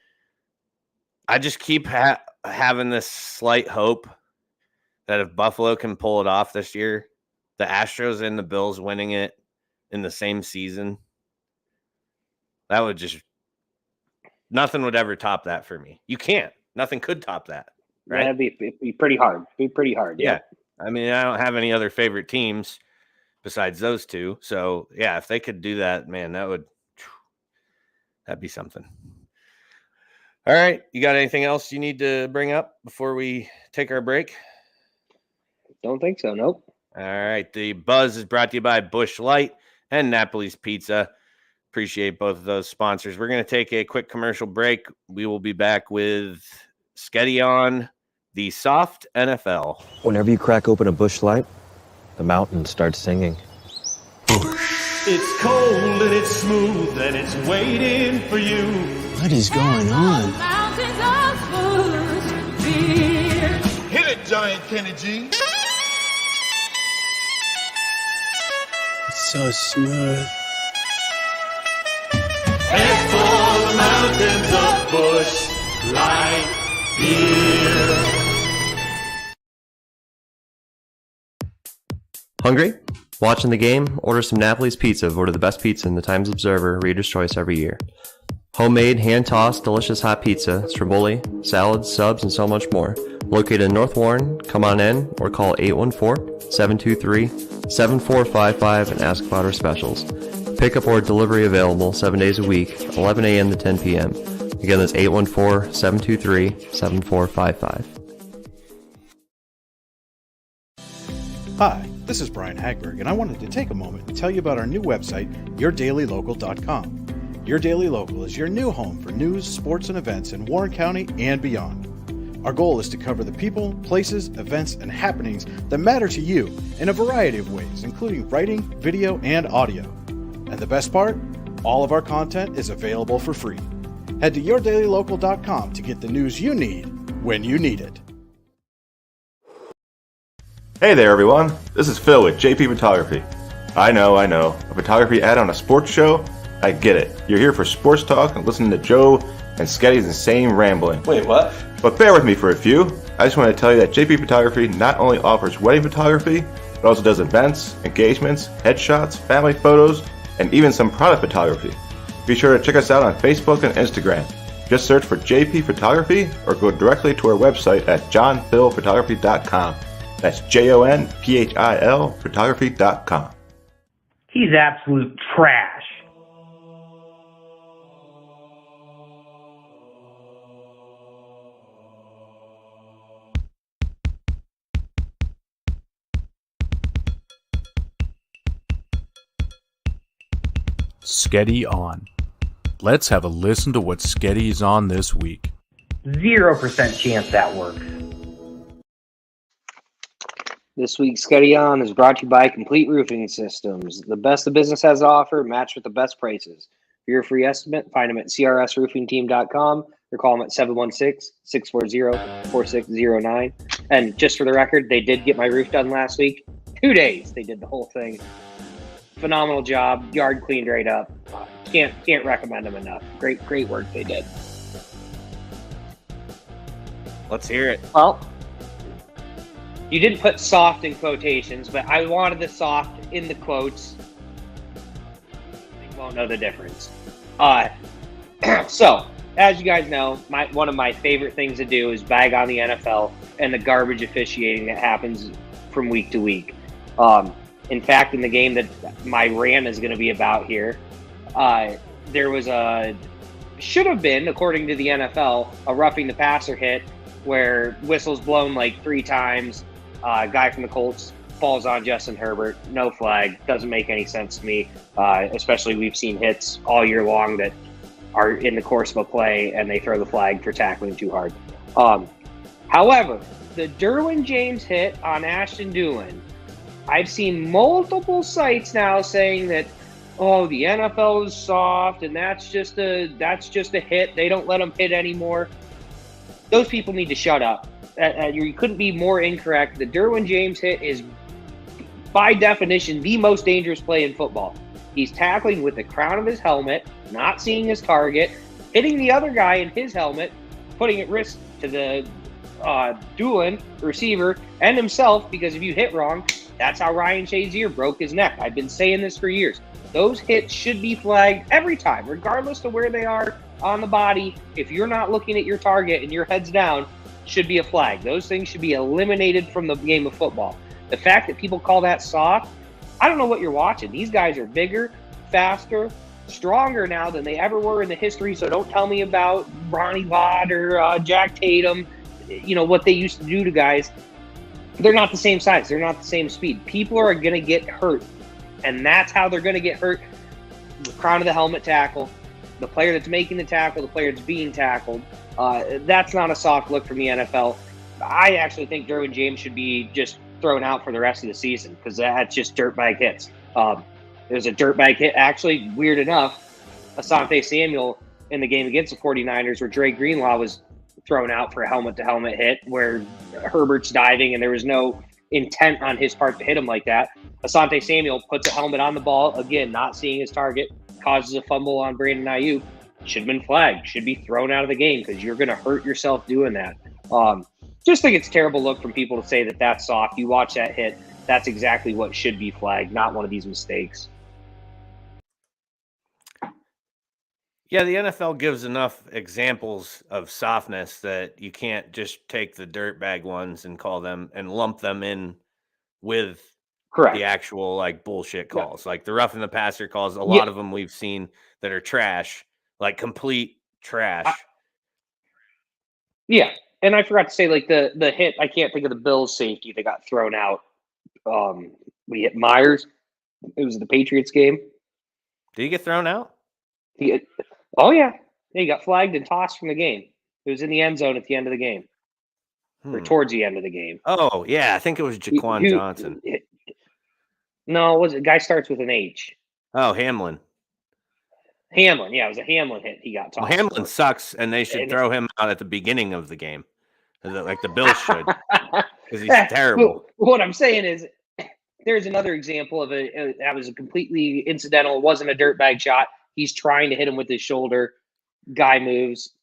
just keep having this slight hope that if Buffalo can pull it off this year, the Astros and the Bills winning it in the same season, that would just nothing would ever top that for me. You can't. Nothing could top that. Right? It'd be pretty hard. Yeah. I mean, I don't have any other favorite teams besides those 2. So, yeah, if they could do that, man, that'd be something. All right. You got anything else you need to bring up before we take our break? Don't think so. Nope. All right. The Buzz is brought to you by Busch Light and Napoli's Pizza. Appreciate both of those sponsors. We're going to take a quick commercial break. We will be back with Sketty on the Soft NFL. Whenever you crack open a Busch Light, the mountain starts singing. It's cold and it's smooth and it's waiting for you. What is going on? Hit it, Giant Kenny G. It's so smooth. Head for the mountains of Busch Light beer. Hungry? Watching the game? Order some Napoli's Pizza, voted the best pizza in the Times Observer Reader's Choice every year. Homemade, hand-tossed, delicious hot pizza, stromboli, salads, subs, and so much more. Located in North Warren, come on in or call 814-723-7455 and ask about our specials. Pickup or delivery available 7 days a week, 11 a.m. to 10 p.m. Again, that's 814-723-7455. Hi, this is Brian Hagberg, and I wanted to take a moment to tell you about our new website, yourdailylocal.com. Your Daily Local is your new home for news, sports, and events in Warren County and beyond. Our goal is to cover the people, places, events, and happenings that matter to you in a variety of ways, including writing, video, and audio. And the best part? All of our content is available for free. Head to yourdailylocal.com to get the news you need when you need it. Hey there, everyone. This is Phil with JP Photography. I know. A photography ad on a sports show? I get it. You're here for sports talk and listening to Joe and Sketty's insane rambling. Wait, what? But bear with me for a few. I just want to tell you that JP Photography not only offers wedding photography, but also does events, engagements, headshots, family photos, and even some product photography. Be sure to check us out on Facebook and Instagram. Just search for JP Photography or go directly to our website at johnphilphotography.com. That's JONPHIL photography.com. He's absolute trash. Sketty on. Let's have a listen to what Sketty's on this week. 0% chance that works. This week's Sketty On is brought to you by Complete Roofing Systems. The best the business has to offer, matched with the best prices. For your free estimate, find them at crsroofingteam.com or call them at 716-640-4609. And just for the record, they did get my roof done last week. 2 days they did the whole thing. Phenomenal job. Yard cleaned right up. Can't recommend them enough. Great work they did. Let's hear it. Well, you didn't put soft in quotations, but I wanted the soft in the quotes. You won't know the difference. So, as you guys know, one of my favorite things to do is bag on the NFL and the garbage officiating that happens from week to week. In fact, in the game that my rant is going to be about here, there was should have been, according to the NFL, a roughing the passer hit where whistle's blown like 3 times. Guy from the Colts falls on Justin Herbert. No flag. Doesn't make any sense to me. Especially we've seen hits all year long that are in the course of a play and they throw the flag for tackling too hard. However, the Derwin James hit on Ashton Dulin, I've seen multiple sites now saying that, oh, the NFL is soft and that's just a hit. They don't let them hit anymore. Those people need to shut up. You couldn't be more incorrect. The Derwin James hit is, by definition, the most dangerous play in football. He's tackling with the crown of his helmet, not seeing his target, hitting the other guy in his helmet, putting at risk to the Dulin receiver and himself, because if you hit wrong, that's how Ryan Shazier broke his neck. I've been saying this for years. Those hits should be flagged every time, regardless of where they are on the body. If you're not looking at your target and your head's down, should be a flag. Those things should be eliminated from the game of football. The fact that people call that soft, I don't know what you're watching. These guys are bigger, faster, stronger now than they ever were in the history. So don't tell me about Ronnie Lott or Jack Tatum, what they used to do to guys. They're not the same size. They're not the same speed. People are going to get hurt. And that's how they're going to get hurt. The crown of the helmet tackle, the player that's making the tackle, the player that's being tackled. That's not a soft look from the NFL. I actually think Derwin James should be just thrown out for the rest of the season because that's just dirtbag hits. There's a dirtbag hit. Actually, weird enough, Asante Samuel in the game against the 49ers where Dre Greenlaw was thrown out for a helmet-to-helmet hit where Herbert's diving and there was no intent on his part to hit him like that. Asante Samuel puts a helmet on the ball, again, not seeing his target, causes a fumble on Brandon Ayuk. Should have been flagged, should be thrown out of the game because you're going to hurt yourself doing that. Just think it's a terrible look from people to say that that's soft. You watch that hit, that's exactly what should be flagged, not one of these mistakes. Yeah, the NFL gives enough examples of softness that you can't just take the dirtbag ones and call them and lump them in with the actual like bullshit calls. Like the roughing the passer calls, a lot of them we've seen that are trash, like complete trash. And I forgot to say, like the hit, I can't think of the Bills safety that got thrown out. We hit Myers. It was the Patriots game. Did he get thrown out? Oh, yeah. He got flagged and tossed from the game. It was in the end zone at the end of the game. Or towards the end of the game. Oh, yeah. I think it was Jaquan Johnson. No, it was a guy starts with an H. Oh, Hamlin. Hamlin, yeah. It was a Hamlin hit. He got tossed. Well, Hamlin sucks, and they should throw him out at the beginning of the game. Like the Bills should. Because he's terrible. What I'm saying is, there's another example of that was a completely incidental. It wasn't a dirtbag shot. He's trying to hit him with his shoulder. Guy moves.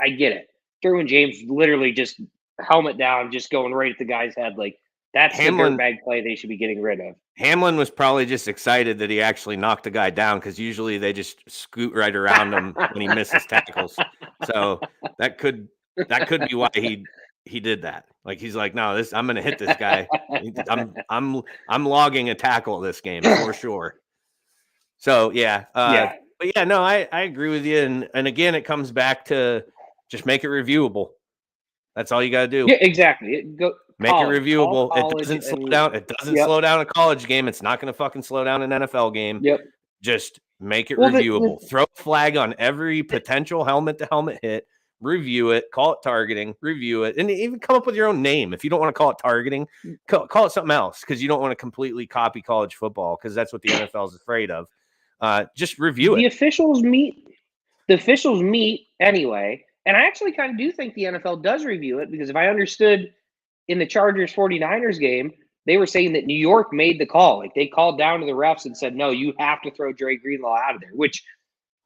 I get it. Derwin James literally just helmet down, just going right at the guy's head. Like, that's the dirtbag play they should be getting rid of. Hamlin was probably just excited that he actually knocked the guy down because usually they just scoot right around him when he misses tackles. So that could be why he he did that. Like he's like, no, I'm gonna hit this guy. I'm logging a tackle this game for sure. So yeah. But yeah, no, I agree with you. And again, it comes back to just make it reviewable. That's all you gotta do. Yeah, exactly. Make it reviewable. It doesn't slow down. It doesn't slow down a college game. It's not going to fucking slow down an NFL game. Yep. Just make it reviewable. Throw a flag on every potential helmet-to-helmet hit. Review it. Call it targeting. Review it. And even come up with your own name. If you don't want to call it targeting, call it something else because you don't want to completely copy college football because that's what the NFL is afraid of. Just review it. The officials meet anyway. And I actually kind of do think the NFL does review it because if I understood in the Chargers 49ers game, they were saying that New York made the call. Like they called down to the refs and said, no, you have to throw Dre Greenlaw out of there, which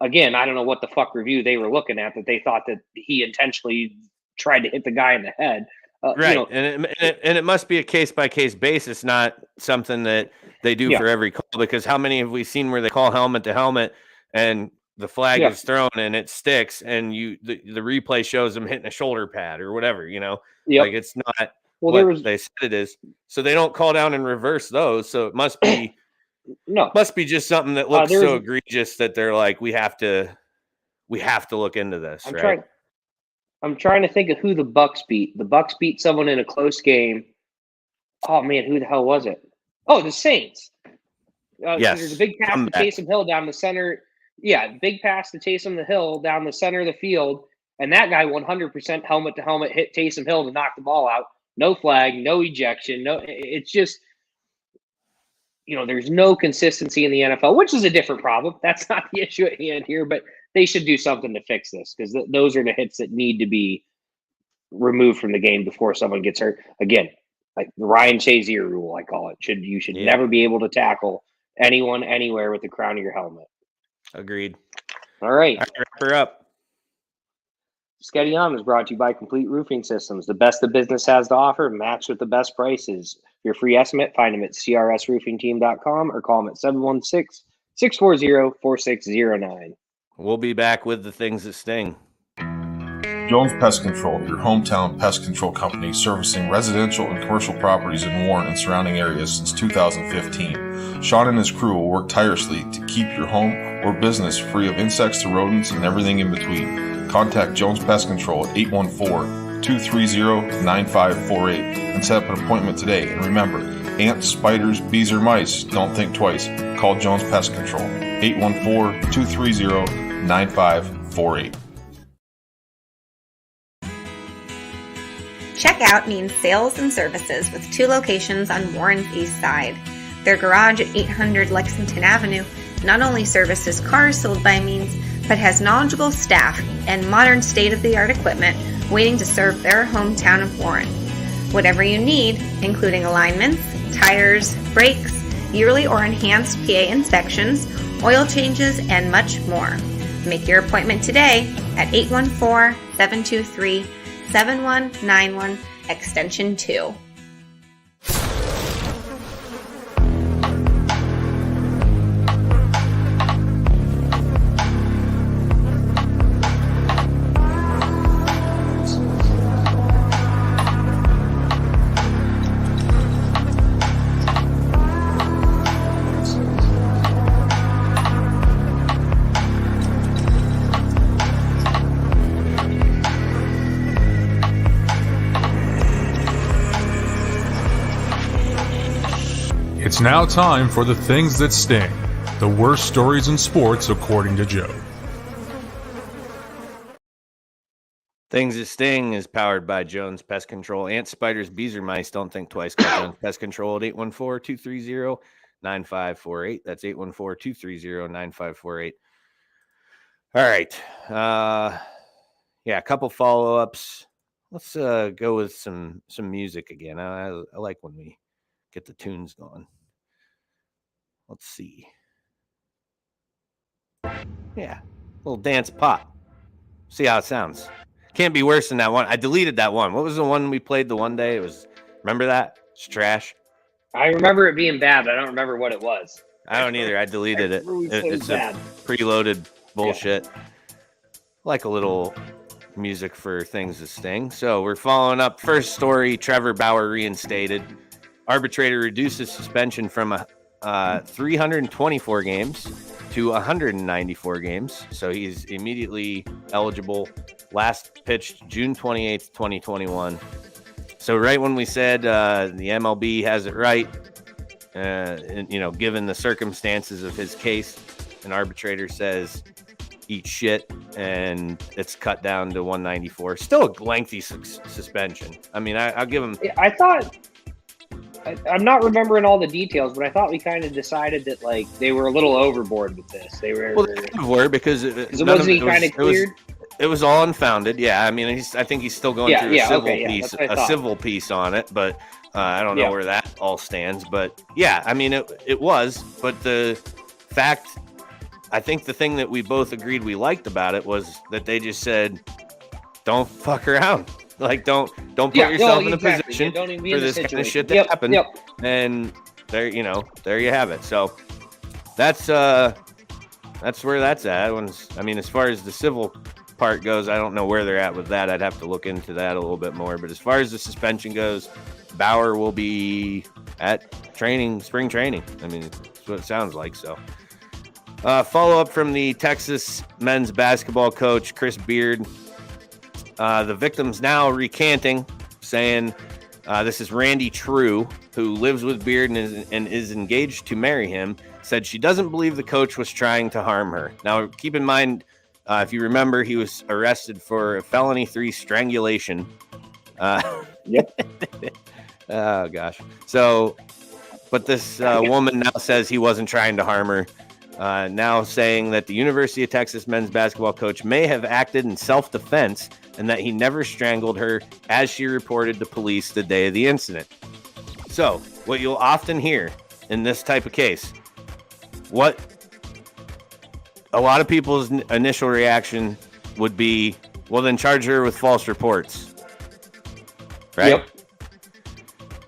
again, I don't know what the fuck review they were looking at that they thought that he intentionally tried to hit the guy in the head. Right. And it must be a case by case basis, not something that they do for every call, because how many have we seen where they call helmet to helmet and the flag is thrown and it sticks and the replay shows them hitting a shoulder pad or whatever, like it's not what they said it is. So they don't call down and reverse those. So it must be just something that looks so egregious that they're like, we have to look into this. I'm trying to think of who the Bucks beat. The Bucks beat someone in a close game. Oh man, who the hell was it? Oh, the Saints. Yes. There's a big pass to Taysom Hill down the center. Yeah, big pass to Taysom Hill down the center of the field, and that guy 100% helmet to helmet hit Taysom Hill to knock the ball out. No flag, no ejection. No, it's just there's no consistency in the NFL, which is a different problem. That's not the issue at hand here, but they should do something to fix this because those are the hits that need to be removed from the game before someone gets hurt. Again, like the Ryan Shazier rule, I call it. You should never be able to tackle anyone anywhere with the crown of your helmet. Agreed. All right. Wrap her up. Sketty On is brought to you by Complete Roofing Systems. The best the business has to offer, matched with the best prices. For your free estimate, find them at crsroofingteam.com or call them at 716-640-4609. We'll be back with the things that sting. Jones Pest Control, your hometown pest control company servicing residential and commercial properties in Warren and surrounding areas since 2015. Sean and his crew will work tirelessly to keep your home or business free of insects to rodents and everything in between. Contact Jones Pest Control at 814-230-9548 and set up an appointment today. And remember, ants, spiders, bees, or mice, don't think twice. Call Jones Pest Control, 814-230-9548. Checkout means sales and services with 2 locations on Warren's East Side. Their garage at 800 Lexington Avenue not only services cars sold by Means, but has knowledgeable staff and modern state-of-the-art equipment waiting to serve their hometown of Warren. Whatever you need, including alignments, tires, brakes, yearly or enhanced PA inspections, oil changes, and much more. Make your appointment today at 814-723-7191, extension 2. It's now time for the things that sting. The worst stories in sports, according to Joe. Things that sting is powered by Jones Pest Control. Ants, spiders, bees, or mice, don't think twice. Call Jones Pest Control at 814-230-9548. That's 814-230-9548. All right. A couple follow-ups. Let's go with some music again. I like when we get the tunes going. Let's see. Yeah, little dance pop. See how it sounds. Can't be worse than that one. I deleted that one. What was the one we played the one day? It was, remember that? It's trash. I remember it being bad, but I don't remember what it was. I don't either. I deleted it. It's a preloaded bullshit. Yeah. Like a little music for things to sting. So we're following up. First story, Trevor Bauer reinstated. Arbitrator reduces suspension from 324 games to 194 games. So he's immediately eligible. Last pitched June 28th, 2021. So right when we said the MLB has it right, and, given the circumstances of his case, an arbitrator says, eat shit, and it's cut down to 194. Still a lengthy suspension. I mean, I'll give him. I thought, I'm not remembering all the details, but I thought we kind of decided that like they were a little overboard with this. They were. Well, they kind of were because it wasn't kind of cleared. It was all unfounded. Yeah, I mean, I think he's still going through a civil piece on it, but I don't know where that all stands. But yeah, I mean, it was. But the fact, I think the thing that we both agreed we liked about it was that they just said, "Don't fuck around. Like, don't put yourself in a position for this kind of shit to happen." Yep. And there you have it. So that's where that's at. I mean, as far as the civil part goes, I don't know where they're at with that. I'd have to look into that a little bit more. But as far as the suspension goes, Bauer will be at spring training. I mean, that's what it sounds like. So follow up from the Texas men's basketball coach, Chris Beard. The victim's now recanting, saying this is Randy True, who lives with Beard and is engaged to marry him, said she doesn't believe the coach was trying to harm her. Now, keep in mind, if you remember, he was arrested for a felony 3 strangulation. Yep. Oh, gosh. So, but this woman now says he wasn't trying to harm her. Now saying that the University of Texas men's basketball coach may have acted in self-defense and that he never strangled her, as she reported to police the day of the incident. So, what you'll often hear in this type of case, what a lot of people's initial reaction would be, well, then charge her with false reports. Right?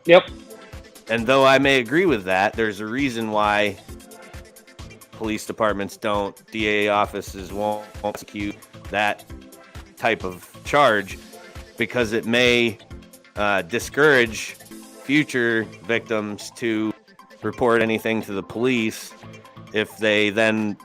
Yep. And though I may agree with that, there's a reason why police departments DA offices won't execute that type of charge, because it may discourage future victims to report anything to the police if they then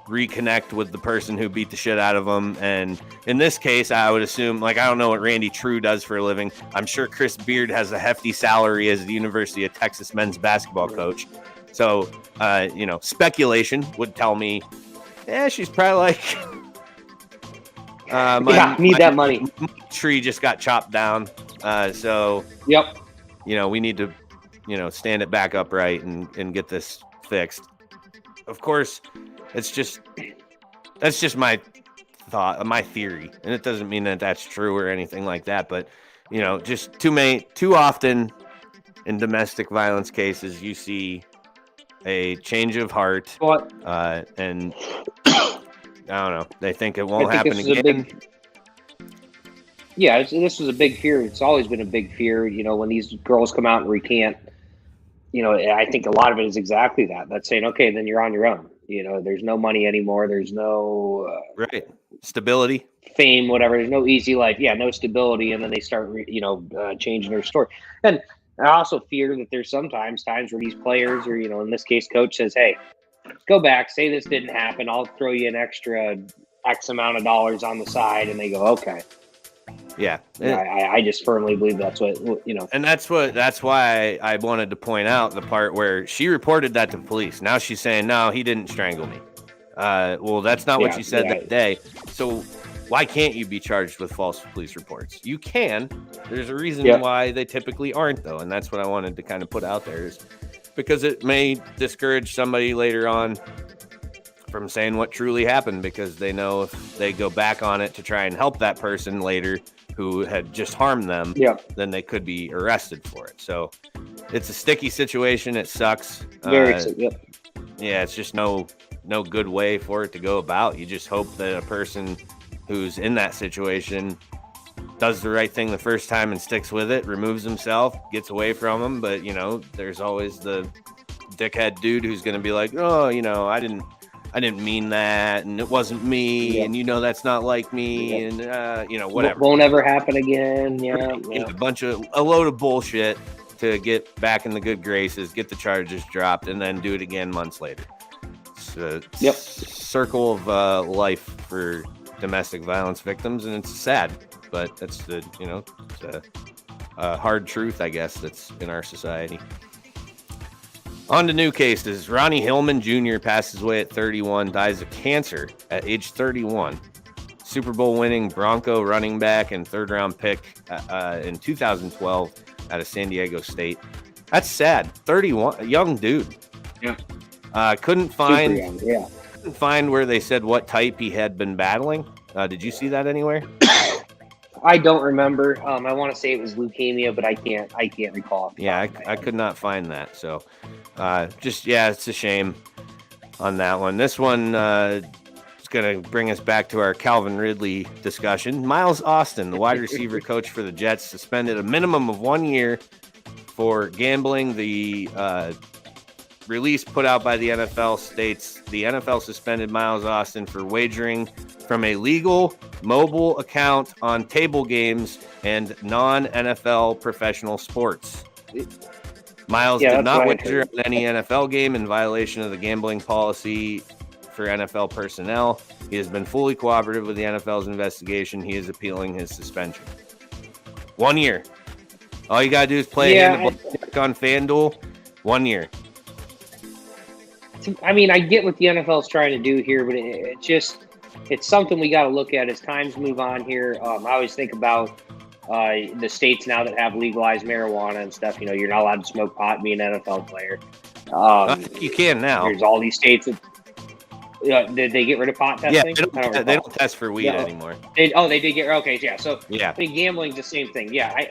reconnect with the person who beat the shit out of them. And in this case, I would assume, I don't know what Randy True does for a living. I'm sure Chris Beard has a hefty salary as the University of Texas men's basketball coach. So, speculation would tell me, she's probably need that money. My tree just got chopped down. So, yep. We need to, stand it back upright and get this fixed. Of course, that's just my thought, my theory, and it doesn't mean that that's true or anything like that. But just too often in domestic violence cases, you see a change of heart, and I don't know. They think it won't happen again. This was a big fear. It's always been a big fear. When these girls come out and recant. I think a lot of it is exactly that. That's saying, okay, then you're on your own. There's no money anymore. There's no stability, fame, whatever. There's no easy life. Yeah, no stability, and then they start, changing their story. And I also fear that there's sometimes times where these players, or in this case, coach says, "Hey, go back, say this didn't happen. I'll throw you an extra X amount of dollars on the side," and they go, "Okay." Yeah, I just firmly believe that's what and that's why I wanted to point out the part where she reported that to police. Now she's saying, no, he didn't strangle me. Well, that's not what she said that day. So why can't you be charged with false police reports? You can. There's a reason why they typically aren't, though, and that's what I wanted to kind of put out there, is because it may discourage somebody later on from saying what truly happened, because they know if they go back on it to try and help that person later who had just harmed them, then they could be arrested for it. So it's a sticky situation. It sucks. Very yeah, it's just no good way for it to go about. You just hope that a person who's in that situation does the right thing the first time and sticks with it, removes himself, gets away from them. But, there's always the dickhead dude who's going to be like, oh, I didn't I didn't mean that, and it wasn't me, and that's not like me, and whatever. Won't ever happen again. Yeah, a load of bullshit to get back in the good graces, get the charges dropped, and then do it again months later. It's a circle of life for domestic violence victims, and it's sad, but that's the it's a hard truth, I guess, that's in our society. On to new cases. Ronnie Hillman Jr. passes away at 31, dies of cancer at age 31. Super Bowl winning Bronco running back and third-round pick in 2012 out of San Diego State. That's sad. 31, a young dude. Yeah. Couldn't find where they said what type he had been battling. Did you see that anywhere? I don't remember. I want to say it was leukemia, but I can't recall. Yeah, I could not find that. So, it's a shame on that one. This one is going to bring us back to our Calvin Ridley discussion. Miles Austin, the wide receiver coach for the Jets, suspended a minimum of 1 year for gambling. The release put out by the NFL states the NFL suspended Miles Austin for wagering from a legal mobile account on table games and non-NFL professional sports. Miles did not wager on any NFL game in violation of the gambling policy for NFL personnel. He has been fully cooperative with the NFL's investigation. He is appealing his suspension. 1 year. All you got to do is play a hand of blackjack on FanDuel. 1 year. I mean, I get what the NFL is trying to do here, but it's something we got to look at as times move on here. I always think about the states now that have legalized marijuana and stuff. You're not allowed to smoke pot and be an NFL player. You can now. There's all these states that did they get rid of pot testing? Yeah, they don't test for weed anymore. They did get okay. Yeah, so I think gambling's the same thing. Yeah, I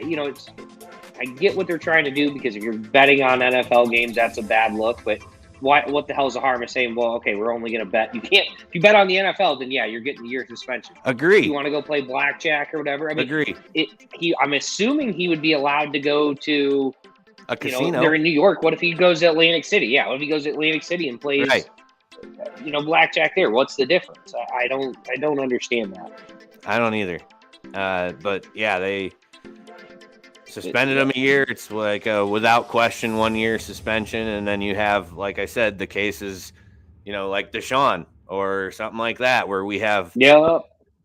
get what they're trying to do because if you're betting on NFL games, that's a bad look, but. What the hell's the harm of saying, well, okay, we're only going to bet. You can't. If you bet on the NFL, then you're getting a year suspension. Agree. If you want to go play blackjack or whatever. Agree. I'm assuming he would be allowed to go to a casino. They're in New York. What if he goes to Atlantic City? Yeah. What if he goes to Atlantic City and plays, blackjack there? What's the difference? I don't understand that. I don't either. But yeah, they suspended him a year. It's like a without question 1 year suspension, and then you have, like I said, the cases, like Deshaun or something like that, where we have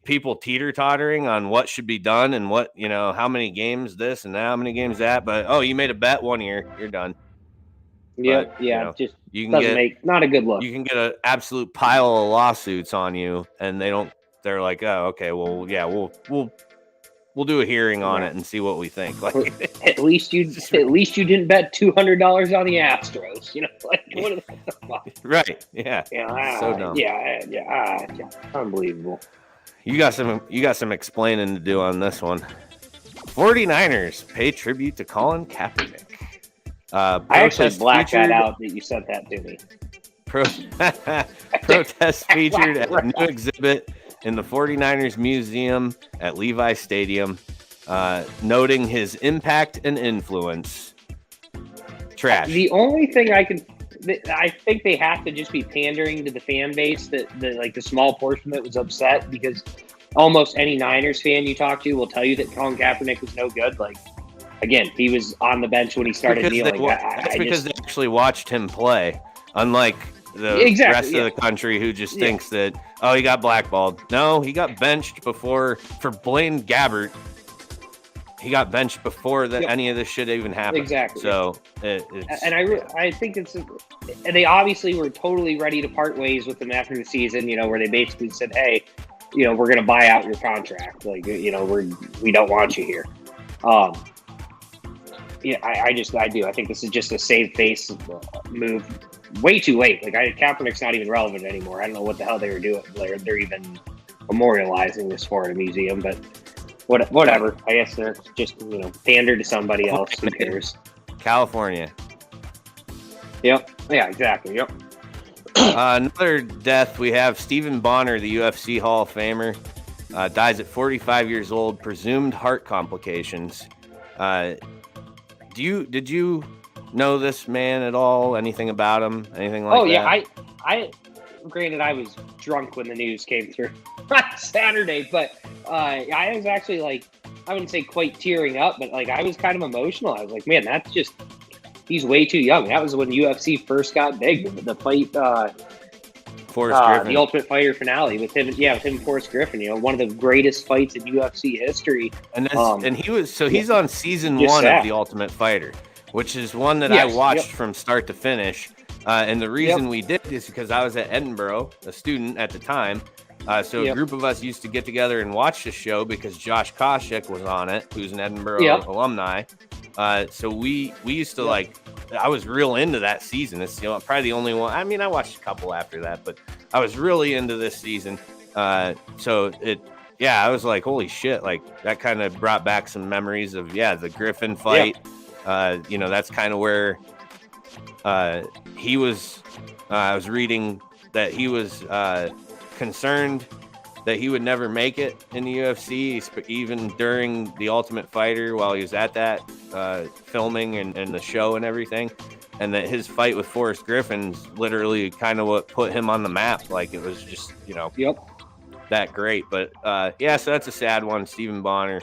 people teeter-tottering on what should be done and what how many games this and how many games that. But you made a bet 1 year, you're done. Just you can make not a good look. You can get an absolute pile of lawsuits on you, and they're like, oh, okay, well, yeah, we'll do a hearing on it and see what we think. Like, at least you didn't bet $200 on the Astros. What the fuck? Right? Yeah. So dumb. Yeah. Unbelievable. You got some explaining to do on this one. 49ers pay tribute to Colin Kaepernick. I actually blacked that out that you sent that to me. Protest featured at a new exhibit in the 49ers Museum at Levi Stadium, noting his impact and influence. Trash. The only thing I think they have to just be pandering to the fan base, the small portion that was upset, because almost any Niners fan you talk to will tell you that Colin Kaepernick was no good. Like, again, he was on the bench when he started kneeling. That's because they actually watched him play, unlike the rest of the country who just thinks that, he got blackballed. No, he got benched for Blaine Gabbert. He got benched before any of this shit even happened. Exactly. So, I think and they obviously were totally ready to part ways with him after the season, where they basically said, hey, we're going to buy out your contract. Like, we don't want you here. I do. I think this is just a save face move. Way too late. Like, Kaepernick's not even relevant anymore. I don't know what the hell they were doing. They're even memorializing this for in a museum, but whatever. I guess they're just pander to somebody else. Who cares? California. Yep. Yeah. Exactly. Yep. Another death. We have Stephen Bonner, the UFC Hall of Famer, dies at 45 years old. Presumed heart complications. Did you know this man at all? Anything about him? Anything like that? I granted, I was drunk when the news came through on Saturday, but I was actually like, I wouldn't say quite tearing up, but like I was kind of emotional. I was like, man, that's just, he's way too young. That was when UFC first got big. The fight, Forrest Griffin, the Ultimate Fighter finale with him and Forrest Griffin. One of the greatest fights in UFC history. And he's on season 1 of the Ultimate Fighter, which is one that I watched from start to finish. And the reason we did is because I was at Edinburgh, a student at the time. So a group of us used to get together and watch the show because Josh Koscheck was on it, who's an Edinburgh alumni. So we used to I was real into that season. It's probably the only one. I mean, I watched a couple after that, but I was really into this season. I was like, holy shit! Like that kind of brought back some memories of the Griffin fight. That's kind of where he was. I was reading that he was concerned that he would never make it in the UFC, even during the Ultimate Fighter while he was at that filming and the show and everything. And that his fight with Forrest Griffin's literally kind of what put him on the map. Like it was just, that great. But so that's a sad one. Stephen Bonner,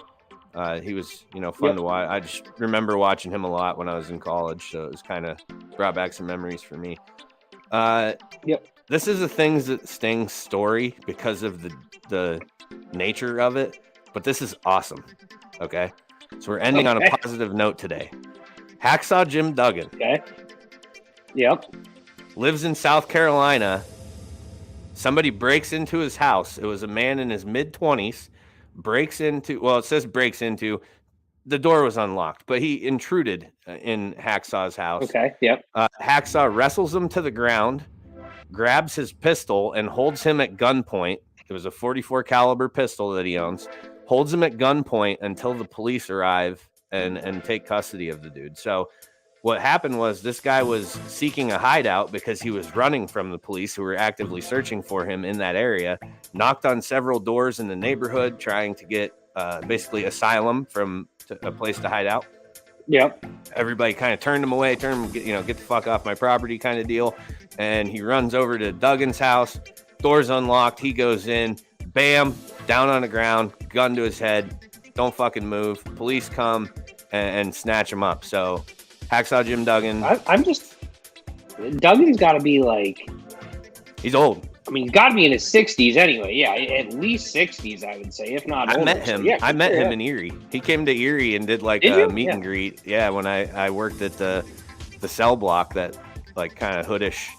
he was, fun to watch. I just remember watching him a lot when I was in college. So it was kind of brought back some memories for me. This is a Things That Sting story because of the nature of it, but this is awesome. Okay. So we're ending on a positive note today. Hacksaw Jim Duggan. Okay. Yep. Lives in South Carolina. Somebody breaks into his house. It was a man in his mid-20s. It says breaks into. The door was unlocked, but he intruded in Hacksaw's house. Okay. Yep. Hacksaw wrestles him to the ground, grabs his pistol and holds him at gunpoint. It was a .44 caliber pistol that he owns. Holds him at gunpoint until the police arrive and take custody of the dude. So what happened was this guy was seeking a hideout because he was running from the police who were actively searching for him in that area. Knocked on several doors in the neighborhood trying to get basically asylum from a place to hide out. Yep. Everybody kind of turned him away, get the fuck off my property kind of deal. And he runs over to Duggan's house. Door's unlocked. He goes in. Bam. Down on the ground. Gun to his head. Don't fucking move. Police come and snatch him up. So, Hacksaw Jim Duggan. Duggan's got to be like... He's old. I mean, he's got to be in his 60s anyway. Yeah, at least 60s, I would say, if not older. I met him. I met him in Erie. He came to Erie and did a meet and greet. Yeah, when I worked at the cell block, that kind of hoodish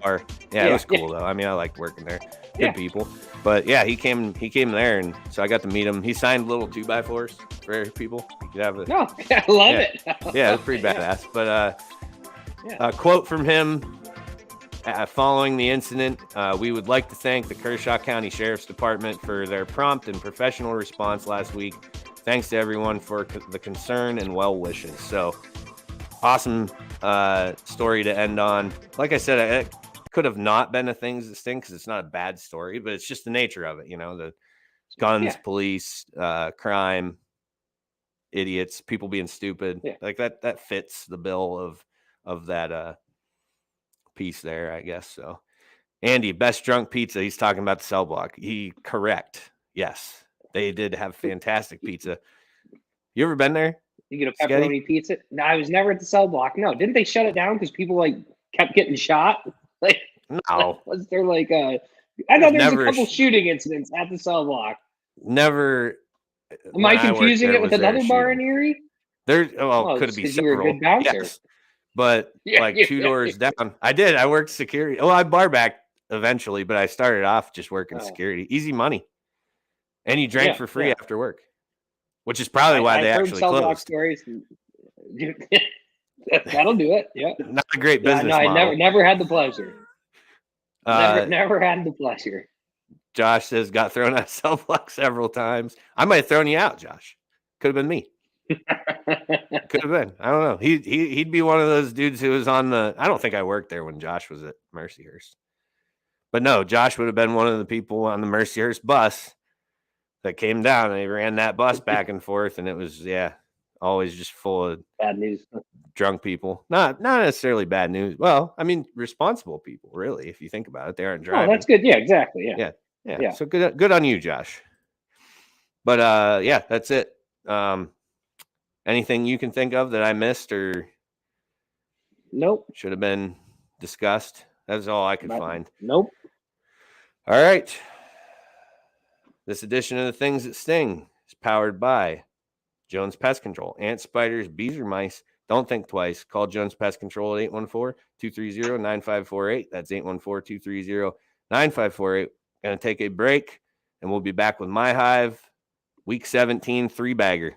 bar. Yeah, it was cool though. I mean, I liked working there. Good people. But yeah, he came there, and so I got to meet him. He signed little 2x4s for people. You could have I love it. Yeah, it was pretty badass. But a quote from him. Following the incident, we would like to thank the Kershaw County Sheriff's Department for their prompt and professional response last week. Thanks to everyone for the concern and well wishes. So awesome story to end on. Like I said, it could have not been a Things That Sting because it's not a bad story, but it's just the nature of it. The guns, police, crime, idiots, people being stupid. Like that fits the bill of that piece there, I guess. So Andy, best drunk pizza, he's talking about the cell block. Correct. Yes, they did have fantastic pizza. You ever been there? You get a pepperoni pizza? No, I was never at the cell block. No, didn't they shut it down because people kept getting shot? No. Was there I know there was a couple shooting incidents at the cell block. Never. Am I confusing it with another bar in Erie? Could it be several? You were a good bouncer. Yes. But 2 doors down. I worked security. Well, I bar back eventually, but I started off just working security. Easy money. And you drank for free after work, which is probably why they actually closed. Stories. That'll do it. Yeah. Not a great business model. I never had the pleasure. Never had the pleasure. Josh says got thrown out of cell block several times. I might have thrown you out, Josh. Could have been me. Could have been. I don't know. He'd be one of those dudes who was on the. I don't think I worked there when Josh was at Mercyhurst, but no, Josh would have been one of the people on the Mercyhurst bus that came down and they ran that bus back and forth, and it was always just full of bad news. Drunk people. Not necessarily bad news. Well, I mean, responsible people, really, if you think about it. They aren't driving. Oh, that's good. Yeah, exactly. Yeah. So good on you, Josh. But yeah, that's it. Anything you can think of that I missed or Nope. should have been discussed? That's all I could find. Nope. All right. This edition of The Things That Sting is powered by Jones Pest Control. Ants, spiders, bees, or mice, don't think twice. Call Jones Pest Control at 814-230-9548. That's 814-230-9548. Going to take a break, and we'll be back with My Hive, Week 17 three-bagger.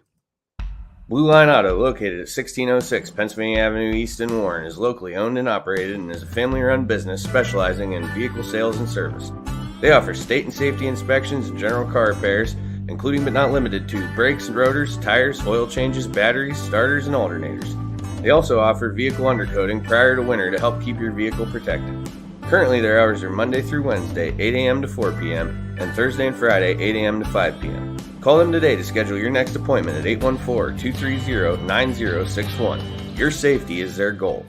Blue Line Auto, located at 1606 Pennsylvania Avenue East in Warren, is locally owned and operated and is a family-run business specializing in vehicle sales and service. They offer state and safety inspections and general car repairs, including but not limited to brakes and rotors, tires, oil changes, batteries, starters, and alternators. They also offer vehicle undercoating prior to winter to help keep your vehicle protected. Currently, their hours are Monday through Wednesday, 8 a.m. to 4 p.m., and Thursday and Friday, 8 a.m. to 5 p.m. Call them today to schedule your next appointment at 814-230-9061. Your safety is their goal.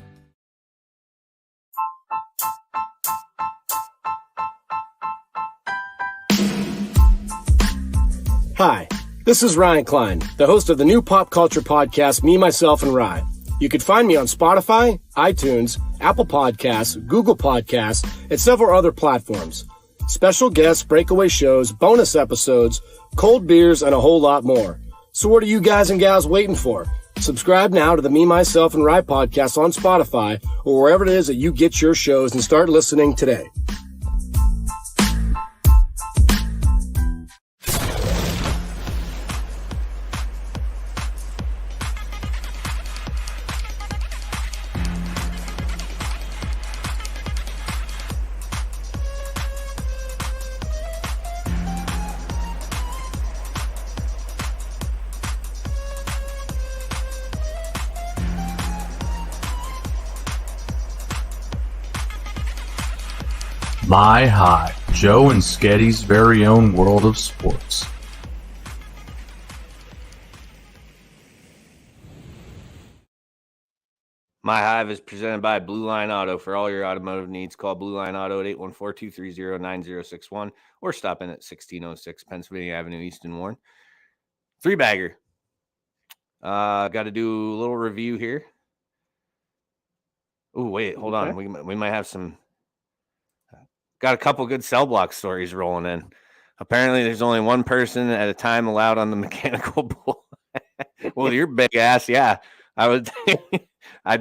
Hi, this is Ryan Klein, the host of the new pop culture podcast, Me, Myself, and Rye. You can find me on Spotify, iTunes, Apple Podcasts, Google Podcasts, and several other platforms. Special guests, breakaway shows, bonus episodes, cold beers, and a whole lot more. So what are you guys and gals waiting for? Subscribe now to the Me, Myself, and Rye podcast on Spotify or wherever it is that you get your shows and start listening today. My Hive, Joe and Sketty's very own world of sports. My Hive is presented by Blue Line Auto. For all your automotive needs, call Blue Line Auto at 814-230-9061 or stop in at 1606 Pennsylvania Avenue East in Warren. Three-bagger. Got to do a little review here. Oh, wait, hold on. We might have some... Got a couple good cell block stories rolling in. Apparently, there's only one person at a time allowed on the mechanical bull. Well, your big ass, yeah. I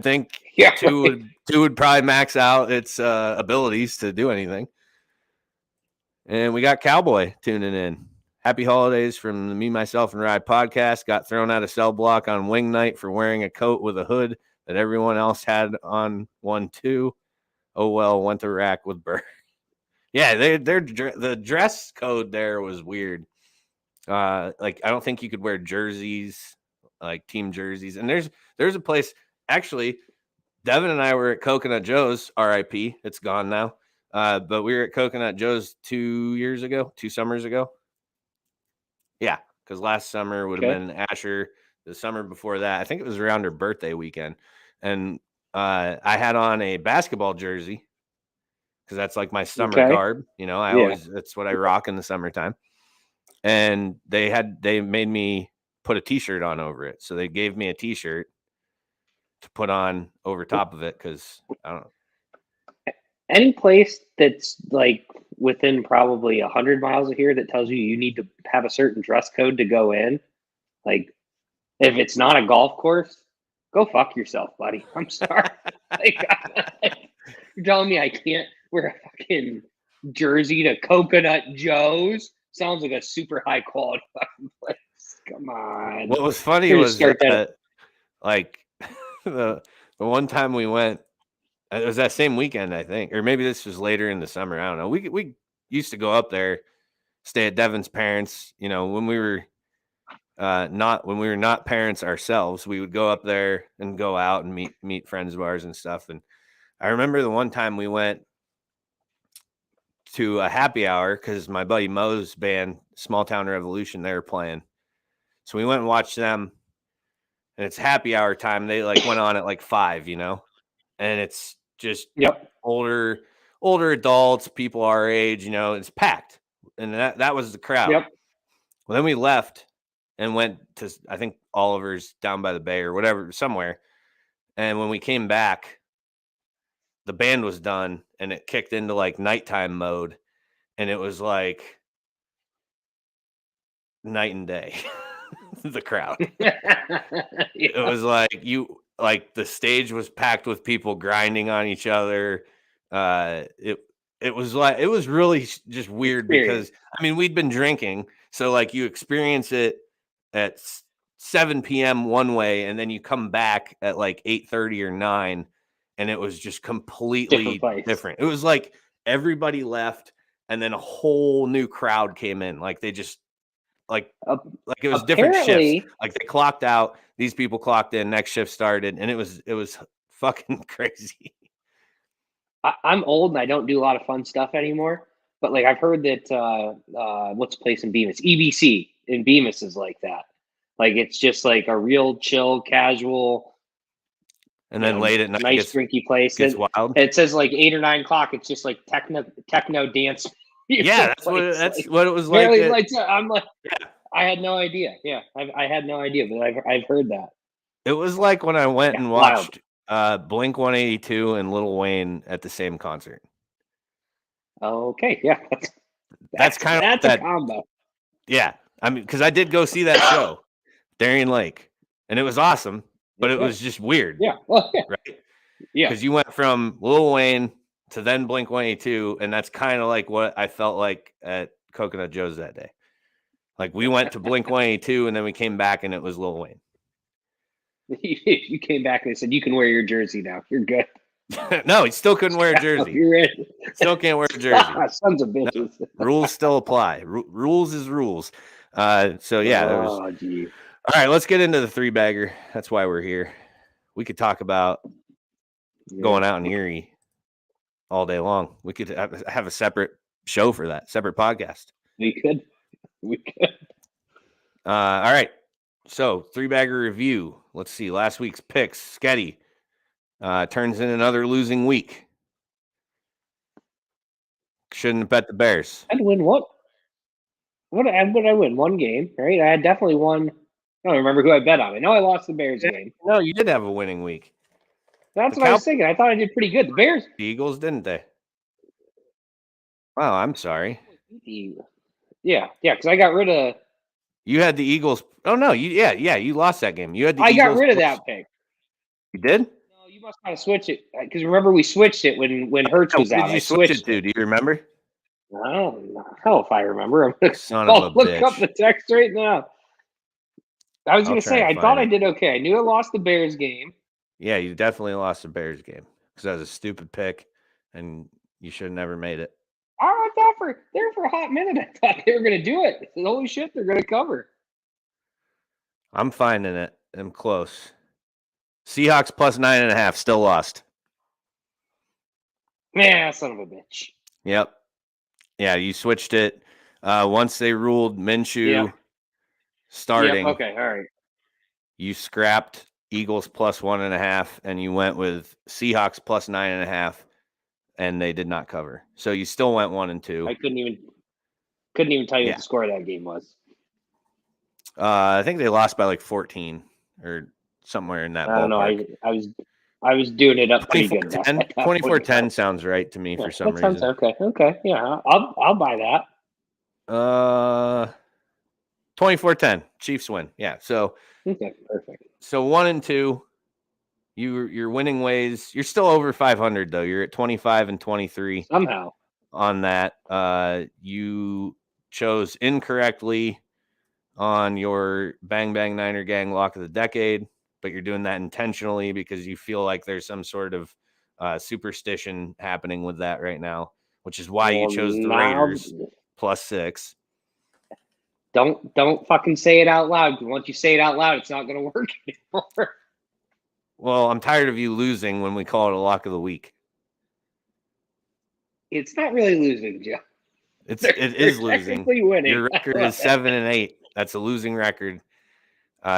think two would probably max out its abilities to do anything. And we got Cowboy tuning in. Happy holidays from the Me, Myself, and Ride podcast. Got thrown out of cell block on wing night for wearing a coat with a hood that everyone else had on one too. Oh, well, went to rack with Burr. Yeah, the dress code there was weird. Like, I don't think you could wear jerseys, like team jerseys. And there's a place, actually, Devin and I were at Coconut Joe's, RIP. It's gone now. But we were at Coconut Joe's 2 summers ago. Yeah, because last summer would have been Asher. The summer before that, I think it was around her birthday weekend. And I had on a basketball jersey, because that's like my summer garb. You know, that's what I rock in the summertime. And they made me put a t-shirt on over it. So they gave me a t-shirt to put on over top of it, because I don't know. Any place that's like within probably 100 miles of here that tells you need to have a certain dress code to go in, like if it's not a golf course, go fuck yourself, buddy. I'm sorry. You're telling me I can't wear a fucking jersey to Coconut Joe's? Sounds like a super high quality fucking place. Come on. What was funny was that like the one time we went, it was that same weekend, I think, or maybe this was later in the summer. I don't know. We used to go up there, stay at Devin's parents. You know, when we were not parents ourselves, we would go up there and go out and meet friends of ours and stuff. And I remember the one time we went to a happy hour because my buddy Mo's band, Small Town Revolution, they were playing. So we went and watched them. and it's happy hour time. They like went on at like 5, and it's just older adults, people our age, it's packed, and that was the crowd. Yep. Well, then we left and went to, I think, Oliver's down by the bay or whatever, somewhere. And when we came back, the band was done and it kicked into like nighttime mode, and it was like night and day. The crowd. It was like the stage was packed with people grinding on each other. It was really just weird because we'd been drinking, so like you experience it at 7 p.m. one way, and then you come back at like 8:30 or 9, and it was just completely different. It was like everybody left, and then a whole new crowd came in. Like they just like it was different shifts. Like they clocked out, these people clocked in, next shift started, and it was fucking crazy. I'm old and I don't do a lot of fun stuff anymore. But like I've heard that what's the place in Bemis? EBC in Bemis is like that. Like it's just like a real chill, casual, and then late at night, nice drinky place. Gets wild. It says like 8 or 9 o'clock. It's just like techno dance. Yeah, that's what it was like. I'm like, I had no idea. Yeah, I had no idea, but I've heard that. It was like when I went and watched Blink 182 and Lil Wayne at the same concert. Okay, yeah, that's a combo. Yeah, because I did go see that show, Darien Lake, and it was awesome, but it was just weird. Yeah, well, yeah. Right. Yeah, because you went from Lil Wayne to then Blink 182, and that's kind of like what I felt like at Coconut Joe's that day. Like we went to Blink 182, and then we came back, and it was Lil Wayne. You came back and they said you can wear your jersey now. You're good. No, he still couldn't wear a jersey. You're in. Still can't wear a jersey. Sons of bitches. No, rules still apply. Rules is rules. So yeah, there was. Oh, gee. All right, let's get into the 3-bagger. That's why we're here. We could talk about going out in Erie all day long. We could have a separate show for that, separate podcast. We could. All right. So 3-bagger review. Let's see. Last week's picks. Sketty turns in another losing week. Shouldn't have bet the Bears. I'd win what? What I win? One game, right? I had definitely won. I don't remember who I bet on. I know I lost the Bears game. No, you did have a winning week. That's what I was thinking. I thought I did pretty good. The Bears. The Eagles, didn't they? Oh, I'm sorry. Yeah, because I got rid of. You had the Eagles. Oh no, you lost that game. You had the Eagles. Got rid of that pick. You did? No, you must have switched it because remember we switched it when Hurts was out. Did you switch it to? Do you remember? I don't know. Hell if I remember. I'm gonna Son of a look bitch. up the text right now. I was going to say I thought I did okay. I knew I lost the Bears game. Yeah, you definitely lost the Bears game because that was a stupid pick, and you should have never made it. I thought for a hot minute, I thought they were going to do it. I said, holy shit, they're going to cover. I'm finding it. I'm close. Seahawks plus 9.5, still lost. Man, son of a bitch. Yep. Yeah, you switched it once they ruled Minshew starting. Yep. Okay, all right. You scrapped Eagles plus 1.5, and you went with Seahawks plus 9.5. And they did not cover. So you still went 1 and 2. I couldn't even tell you what the score of that game was. I think they lost by like 14 or somewhere in that ballpark. I don't know. I was doing it up pretty good. 24-10 sounds right to me for some reason. Okay. Yeah, I'll buy that. 24-10. Chiefs win. Yeah. So okay, perfect. So 1 and 2. You're winning ways. You're still over 500 though. You're at 25 and 23 somehow on that. You chose incorrectly on your Bang Bang Niner Gang lock of the decade, but you're doing that intentionally because you feel like there's some sort of superstition happening with that right now, which is why you chose the Raiders plus 6. Don't fucking say it out loud. Because once you say it out loud, it's not going to work anymore. Well, I'm tired of you losing when we call it a lock of the week. It's not really losing, Joe. It is losing. Winning. Your record is 7 and 8. That's a losing record.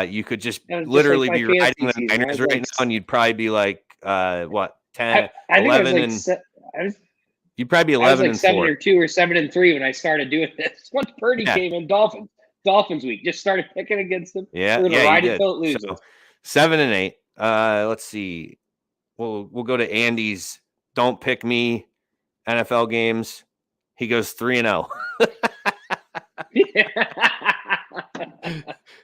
You could just Just literally like be my riding fantasy the season. I Niners was right like now, and you'd probably be like, what, 10, I think 11, I was like and you'd probably be I was 11 like and 7 4. or 2 or 7 and 3 when I started doing this. Once Purdy Yeah. came in, Dolphins week, just started picking against them. Yeah, We're gonna yeah, ride you it did. till it loses. So 7 and 8. Let's see. We'll go to Andy's "Don't Pick Me" NFL games. He goes 3 and 0.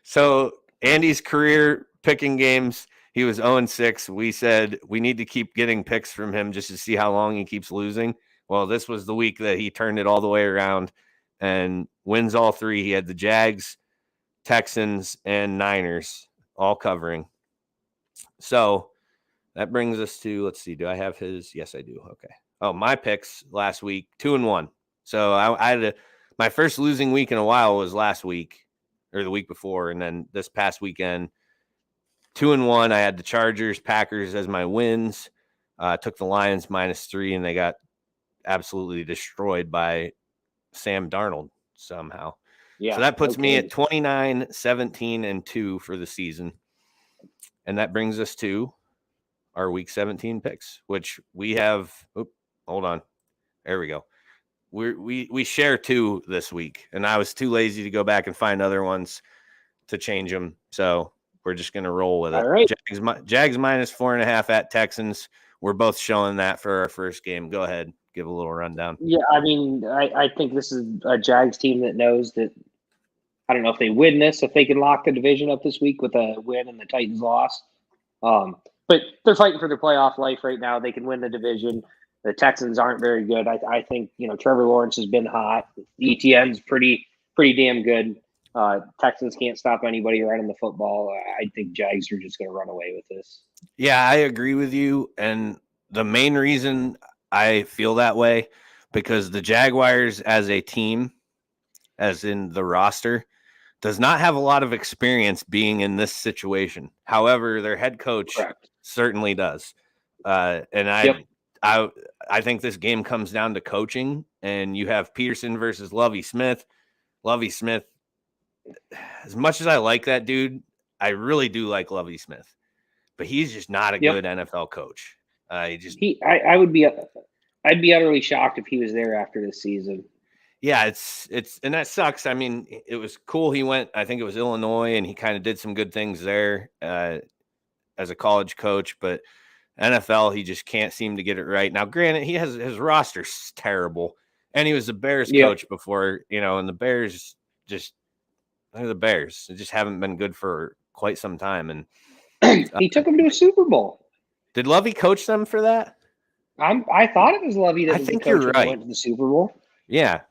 So Andy's career picking games, he was 0 and 6. We said we need to keep getting picks from him just to see how long he keeps losing. Well, this was the week that he turned it all the way around and wins all 3. He had the Jags, Texans, and Niners all covering. So that brings us to, let's see, do I have his? Yes, I do. Okay. Oh, my picks last week, 2 and 1. So I had my first losing week in a while was last week or the week before. And then this past weekend, 2 and 1. I had the Chargers, Packers as my wins. Took the Lions -3, and they got absolutely destroyed by Sam Darnold somehow. Yeah. So that puts me at 29, 17, and 2 for the season. And that brings us to our week 17 picks, which we have. Hold on. There we go. We share 2 this week, and I was too lazy to go back and find other ones to change them. So we're just going to roll with it. All right. Jags -4.5 at Texans. We're both showing that for our first game. Go ahead. Give a little rundown. Yeah, I mean, I think this is a Jags team that knows that. I don't know if they win this, if they can lock the division up this week with a win and the Titans loss. But they're fighting for their playoff life right now. They can win the division. The Texans aren't very good. I think, Trevor Lawrence has been hot. ETN's pretty damn good. Texans can't stop anybody running the football. I think Jags are just going to run away with this. Yeah, I agree with you. And the main reason I feel that way, because the Jaguars as a team, as in the roster, does not have a lot of experience being in this situation. However, their head coach certainly does. And I think this game comes down to coaching, and you have Peterson versus Lovie Smith. Lovie Smith, as much as I like that dude, I really do like Lovie Smith, but he's just not a good NFL coach. I'd be utterly shocked if he was there after this season. Yeah, it's and that sucks. I mean, it was cool. He went, I think it was Illinois, and he kind of did some good things there as a college coach, but NFL, he just can't seem to get it right. Now, granted, his roster's terrible, and he was the Bears coach before, and the Bears they're the Bears. They just haven't been good for quite some time. And he took them to a Super Bowl. Did Lovie coach them for that? I thought it was Lovie that was the coach when they went to the Super Bowl. Yeah.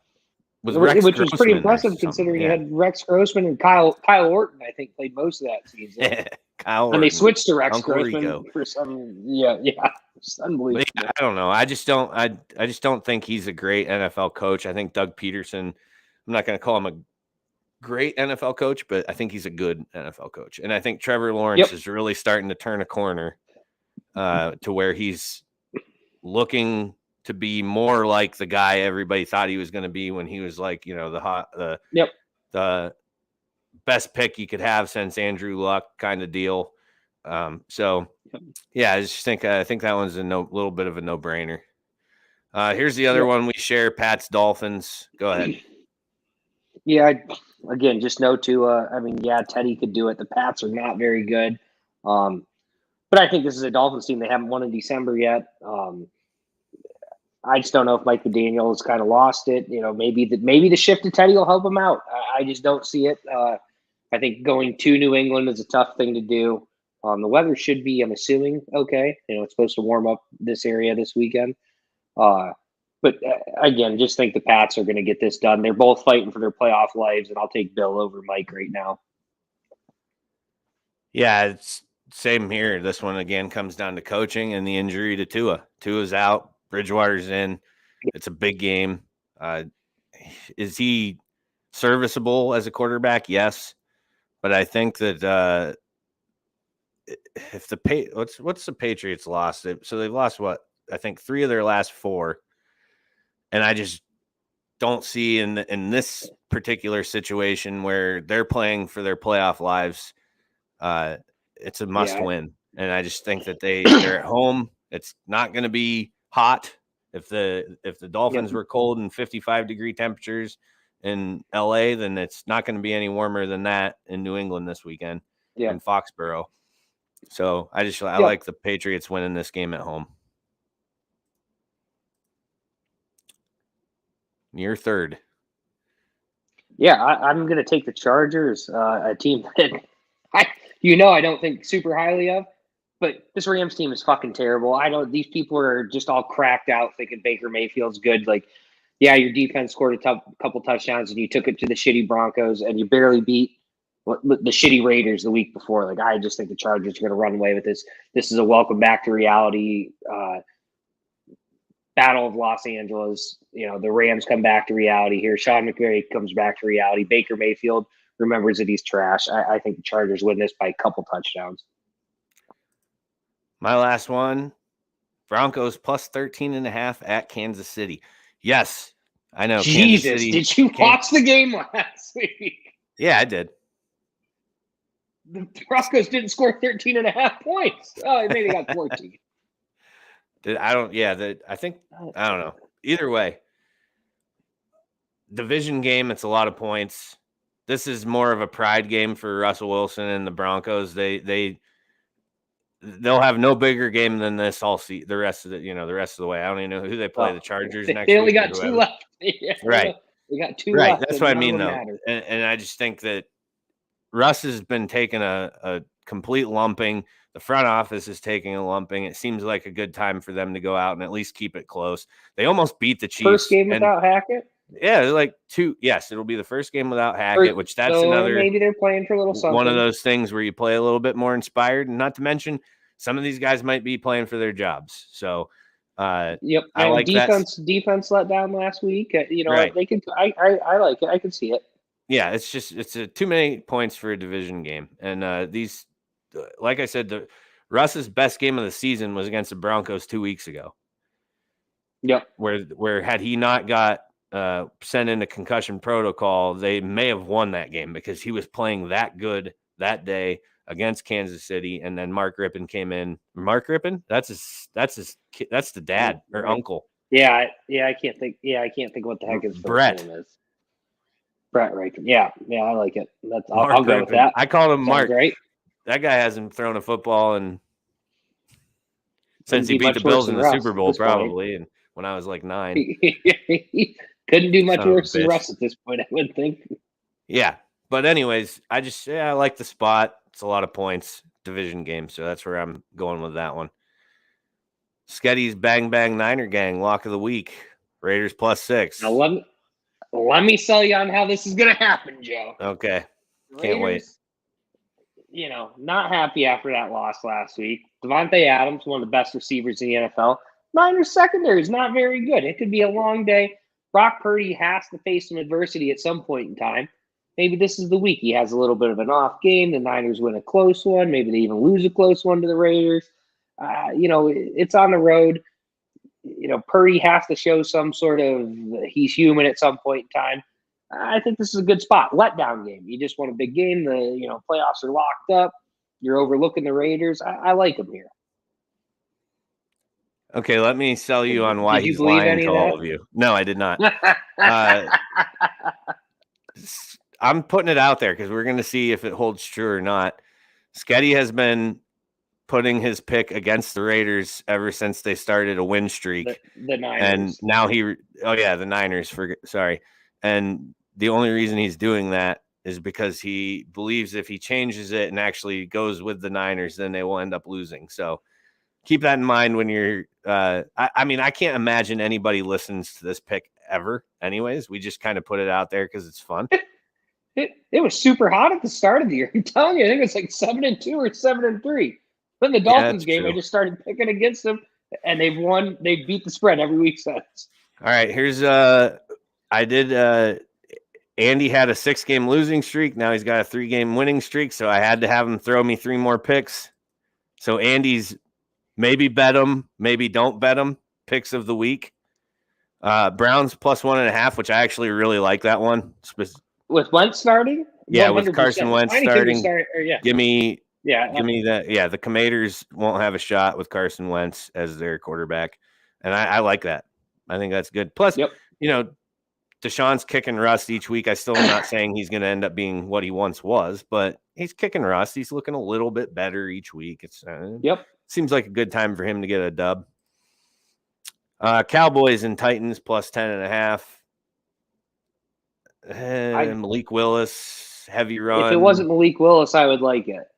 Which was pretty impressive considering you had Rex Grossman and Kyle Orton, I think, played most of that season. Kyle and they switched to Rex Uncle Grossman Rico. for some it's unbelievable. I don't know. I just don't think he's a great NFL coach. I think Doug Peterson, I'm not going to call him a great NFL coach, but I think he's a good NFL coach. And I think Trevor Lawrence is really starting to turn a corner to where he's looking to be more like the guy everybody thought he was going to be when he was like, the best pick you could have since Andrew Luck kind of deal. I just think I think that one's a little bit of a no-brainer. Here's the other one we share: Pats Dolphins. Go ahead. Yeah, again, just no Tua. I mean, Teddy could do it. The Pats are not very good, but I think this is a Dolphins team. They haven't won in December yet. I just don't know if Mike McDaniel has kind of lost it. Maybe the shift to Teddy will help him out. I just don't see it. I think going to New England is a tough thing to do. The weather should be, I'm assuming, okay. It's supposed to warm up this area this weekend. But again, just think the Pats are going to get this done. They're both fighting for their playoff lives, and I'll take Bill over Mike right now. Yeah, it's same here. This one, again, comes down to coaching and the injury to Tua. Tua's out. Bridgewater's in. It's a big game. Is he serviceable as a quarterback? Yes. But I think that if what's the Patriots lost? So they've lost what? I think 3 of their last 4. And I just don't see in this particular situation where they're playing for their playoff lives it's a must win. And I just think that they're at home. It's not going to be hot. If the Dolphins were cold and 55-degree temperatures in LA, then it's not going to be any warmer than that in New England this weekend in Foxborough. So I like the Patriots winning this game at home. You're third. Yeah, I'm going to take the Chargers, a team that I don't think super highly of. But this Rams team is fucking terrible. I know these people are just all cracked out thinking Baker Mayfield's good. Like, yeah, your defense scored a couple touchdowns and you took it to the shitty Broncos and you barely beat the shitty Raiders the week before. Like, I just think the Chargers are going to run away with this. This is a welcome back to reality. Battle of Los Angeles. The Rams come back to reality here. Sean McVay comes back to reality. Baker Mayfield remembers that he's trash. I think the Chargers win this by a couple touchdowns. My last one, Broncos plus 13.5 at Kansas City. Yes, I know. Jesus, Kansas City, did you watch the game last week? Yeah, I did. The Broncos didn't score 13.5 points. Oh, maybe they got 14. I don't know. Either way, division game, it's a lot of points. This is more of a pride game for Russell Wilson and the Broncos. They'll have no bigger game than this all the rest of the way. I don't even know who they play. The Chargers next week. They only got two left. Right. They got two left. That's what I mean, though. And I just think that Russ has been taking a complete lumping. The front office is taking a lumping. It seems like a good time for them to go out and at least keep it close. They almost beat the Chiefs. First game without Hackett? Yeah, like two. Yes, it'll be the first game without Hackett, which that's another. Maybe they're playing for a little something. One of those things where you play a little bit more inspired, and not to mention some of these guys might be playing for their jobs. So, yep. I like defense let down last week. Right. They can. I like it. I can see it. Yeah, it's too many points for a division game, and these, like I said, Russ's best game of the season was against the Broncos 2 weeks ago. Yep. Where had he not got sent into concussion protocol, they may have won that game because he was playing that good that day against Kansas City, and then Mark Rippon came in. Mark Rippon? That's the dad or uncle. Yeah, I can't think. Yeah, I can't think what the heck his Brett name is. Brett Rippon. Yeah, I like it. I'll go with that. I called him Mark. Great. That guy hasn't thrown a football since he beat the Bills in the Super Bowl, probably, and when I was like 9. Couldn't do much worse than Russ at this point, I would think. Yeah, but anyways, I like the spot. It's a lot of points, division game, so that's where I'm going with that one. Sketty's Bang Bang Niner Gang lock of the week. Raiders plus 6. Now let me sell you on how this is going to happen, Joe. Okay, can't wait. Not happy after that loss last week. Devontae Adams, one of the best receivers in the NFL. Niners secondary is not very good. It could be a long day. Brock Purdy has to face some adversity at some point in time. Maybe this is the week. He has a little bit of an off game. The Niners win a close one. Maybe they even lose a close one to the Raiders. It's on the road. Purdy has to show some sort of he's human at some point in time. I think this is a good spot. Letdown game. You just won a big game. The playoffs are locked up. You're overlooking the Raiders. I like them here. Okay, let me sell you on why he's lying to all of you. No, I did not. I'm putting it out there because we're going to see if it holds true or not. Sketty has been putting his pick against the Raiders ever since they started a win streak. The Niners. And now the Niners. Sorry. And the only reason he's doing that is because he believes if he changes it and actually goes with the Niners, then they will end up losing. So keep that in mind when you're I can't imagine anybody listens to this pick ever anyways. We just kind of put it out there because it's fun. It was super hot at the start of the year. I'm telling you, I think it was like 7-2 or 7-3. Then the Dolphins game, true. I just started picking against them, and they've won. They beat the spread every week since. All right, here's Andy had a 6-game losing streak. Now he's got a 3-game winning streak, so I had to have him throw me 3 more picks. So Andy's maybe bet him, maybe don't bet him. Picks of the week. Browns plus 1.5, which I actually really like that one. With Wentz starting? Yeah, 100%. With Carson Wentz starting. Yeah. Give me Yeah. Give me that. Yeah, the Commanders won't have a shot with Carson Wentz as their quarterback. And I like that. I think that's good. Plus, Deshaun's kicking rust each week. I still am not saying he's going to end up being what he once was, but he's kicking rust. He's looking a little bit better each week. It's seems like a good time for him to get a dub. Cowboys and Titans plus 10.5. Malik Willis, heavy run. If it wasn't Malik Willis, I would like it.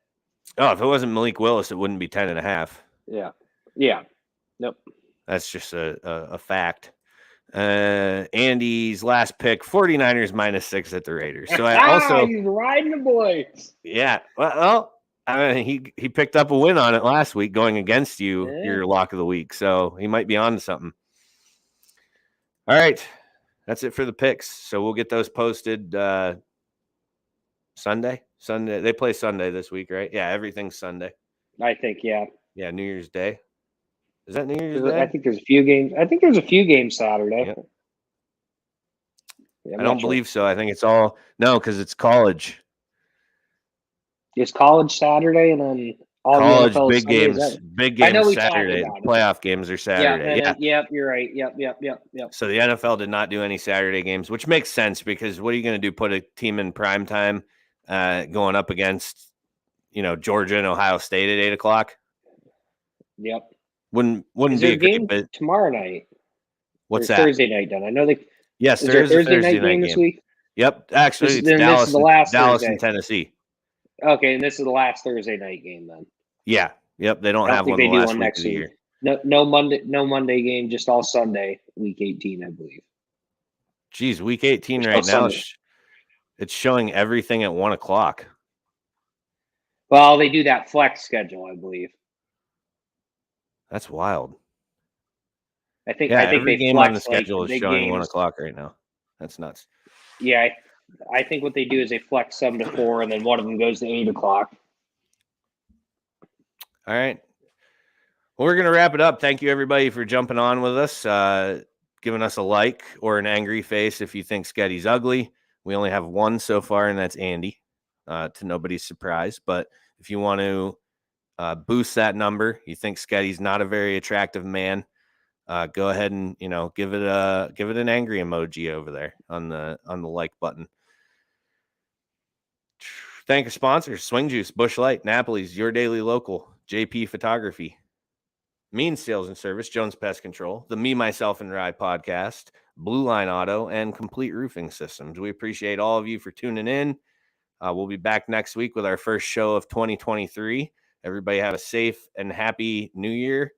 Oh, if it wasn't Malik Willis, it wouldn't be 10.5. Yeah. Yeah. Nope. That's just a fact. Andy's last pick, 49ers -6 at the Raiders. So I also he's riding the boys. Yeah. Well, I mean, he picked up a win on it last week going against you, your lock of the week. So he might be on to something. All right. That's it for the picks. So we'll get those posted Sunday. They play Sunday this week, right? Yeah, everything's Sunday. I think, yeah. Yeah, New Year's Day. Is that New Year's Day? I think there's a few games. I think there's a few games Saturday. Yep. Yeah, I don't believe so. I think it's all because it's college. It's college Saturday, and then all college the NFL big Sundays. games. Big games I know we Saturday. talked about Playoff games are Saturday. Yep, you're right. Yep. So the NFL did not do any Saturday games, which makes sense because what are you going to do? Put a team in prime time going up against Georgia and Ohio State at 8:00? Yep. Wouldn't Is be there a great game tomorrow night? What's that? Thursday night done. I know they. Yes, there is a Thursday night game this week. Yep, actually, this is the last Dallas Thursday. and Tennessee. Okay, and this is the last Thursday night game then. Yeah, yep. They don't I have think one they the do last one week next of the week. year. No Monday game, just all Sunday, week 18, I believe. Geez, week 18 right now. It's showing everything at 1:00. Well, they do that flex schedule, I believe. That's wild. I think every they game flex, on the schedule is showing games. 1:00 right now. That's nuts. Yeah, I think what they do is they flex some to 4, and then one of them goes to 8:00. All right. Well, we're gonna wrap it up. Thank you everybody for jumping on with us, giving us a like or an angry face if you think Sketty's ugly. We only have one so far, and that's Andy. To nobody's surprise, but if you want to boost that number, you think Sketty's not a very attractive man, go ahead and give it an angry emoji over there on the like button. Thank our sponsors: Swing Juice, Busch Light, Napoli's Your Daily Local, JP Photography, Mean Sales and Service, Jones Pest Control, the Me, Myself, and Rye podcast, Blue Line Auto, and Complete Roofing Systems. We appreciate all of you for tuning in. We'll be back next week with our first show of 2023. Everybody have a safe and happy New Year.